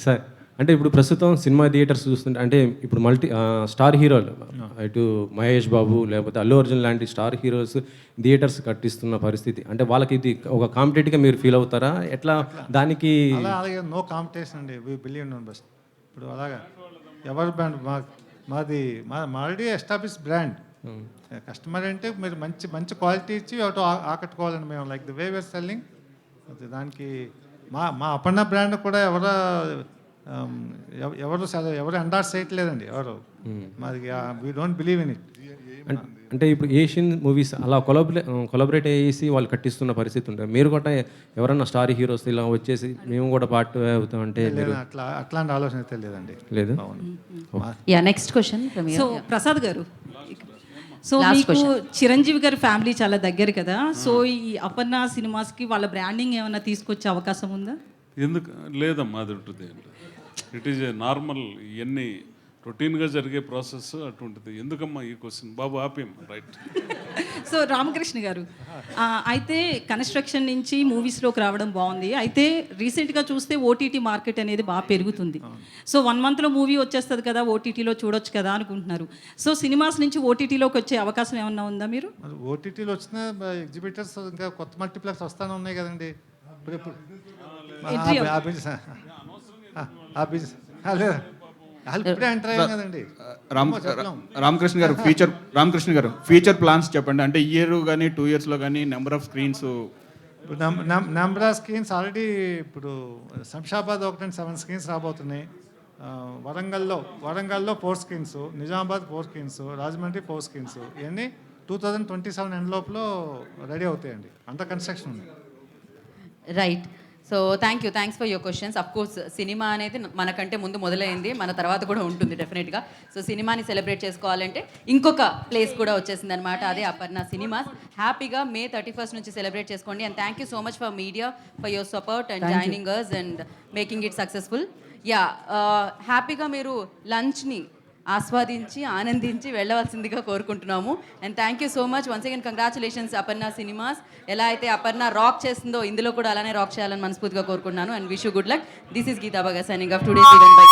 సార్ అంటే ఇప్పుడు ప్రస్తుతం సినిమా థియేటర్స్ చూస్తుంటే అంటే ఇప్పుడు స్టార్ హీరోలు ఇటు మహేష్ బాబు లేకపోతే అల్లు అర్జున్ లాంటి స్టార్ హీరోస్ థియేటర్స్ కట్టిస్తున్న పరిస్థితి. అంటే వాళ్ళకి ఇది ఒక కాంపిటేటివ్గా మీరు ఫీల్ అవుతారా? ఎట్లా దానికి? అలాగే నో కాంపిటీషన్ అండి, వీ బిలీవ్ ఇన్ బెస్ట్. ఇప్పుడు అలాగా ఎవరి బ్రాండ్ మాది ఆల్రెడీ ఎస్టాబ్లిష్ బ్రాండ్. కస్టమర్ అంటే మీరు మంచి క్వాలిటీ ఇచ్చి ఒకటి ఆకట్టుకోవాలండి మేము, like the way we are selling. దానికి మా అపర్ణ బ్రాండ్ కూడా ఎవరు ఎండార్స్ చేయట్లేదండి ఎవరు. మాది we don't believe in it. అంటే ఇప్పుడు ఏషియన్ మూవీస్ అలా కొలాబరేట్ అయ్యేసి వాళ్ళు కట్టిస్తున్న పరిస్థితి ఉంటుంది. మీరు కూడా ఎవరన్నా స్టార్ హీరోస్ ఇలా వచ్చేసి మేము కూడా పార్ట్ అవుతాం అంటే అట్లాంటి ఆలోచన అయితే లేదండి. లేదు. Next question. So Prasad garu, so మీకు చిరంజీవి గారి ఫ్యామిలీ చాలా దగ్గర కదా, సో ఈ అపర్ణ సినిమాస్కి వాళ్ళ బ్రాండింగ్ ఏమైనా తీసుకొచ్చే అవకాశం ఉందా? ఎందుకు లేదమ్మా, అది ఉంటుంది. ఇట్ ఈజ్ ఏ నార్మల్, ఇవన్నీ రొటీన్గా జరిగే ప్రాసెస్ అటువంటిది. ఎందుకమ్మా ఈ క్వశ్చన్? బాబు ఆపేం, రైట్. సో రామకృష్ణ గారు, అయితే కన్స్ట్రక్షన్ నుంచి మూవీస్లోకి రావడం బాగుంది. అయితే రీసెంట్గా చూస్తే ఓటీటీ మార్కెట్ అనేది బాగా పెరుగుతుంది. సో 1 monthలో మూవీ వచ్చేస్తుంది కదా, ఓటీటీలో చూడొచ్చు కదా అనుకుంటున్నారు. సో సినిమాస్ నుంచి ఓటీటీలోకి వచ్చే అవకాశం ఏమన్నా ఉందా? మీరు ఓటీటీలో వచ్చిన ఎగ్జిబిటర్స్ ఇంకా కొత్త మల్టీప్లెక్స్ వస్తానే ఉన్నాయి కదండి. ఇప్పుడు రామకృష్ణ గారు ఫ్యూచర్ ప్లాన్స్ చెప్పండి. అంటే ఇయర్ కానీ 2 yearsలో కానీ నెంబర్ ఆఫ్ స్క్రీన్స్ ఇప్పుడు నెంబర్ ఆఫ్ స్క్రీన్స్ ఆల్రెడీ ఇప్పుడు శంషాబాద్ 7 స్క్రీన్స్ రాబోతున్నాయి. వరంగల్లో 4 screens, Nizamabad 4 screens, Rajahmundry 4 screens. ఇవన్నీ 2027 ఎండ్ లోపల రెడీ అవుతాయండి. అంత కన్స్ట్రక్షన్ ఉంది. Right. So thanks for your questions. Of course cinema అనేది మనకంటే ముందు మొదలైంది, మన తర్వాత కూడా ఉంటుంది డెఫినెట్గా. సో సినిమాని సెలబ్రేట్ చేసుకోవాలంటే ఇంకొక ప్లేస్ కూడా వచ్చేసింది అనమాట, అదే అపర్ణ సినిమాస్. హ్యాపీగా May 31st నుంచి సెలబ్రేట్ చేసుకోండి. And thank you so much for media for your support and joining us and making it successful. Yeah, హ్యాపీగా మీరు లంచ్ని ఆస్వాదించి ఆనందించి వెళ్ళవలసిందిగా కోరుకుంటున్నాము. And thank you so much once again. Congratulations Aparna Cinemas. ఎలా అయితే అపర్ణ రాక్ చేస్తుందో ఇందులో కూడా అలానే రాక్ చేయాలని మనస్ఫూర్తిగా కోరుకుంటున్నాను. And wish you good luck. This is Geeta Bhagat signing off today's event by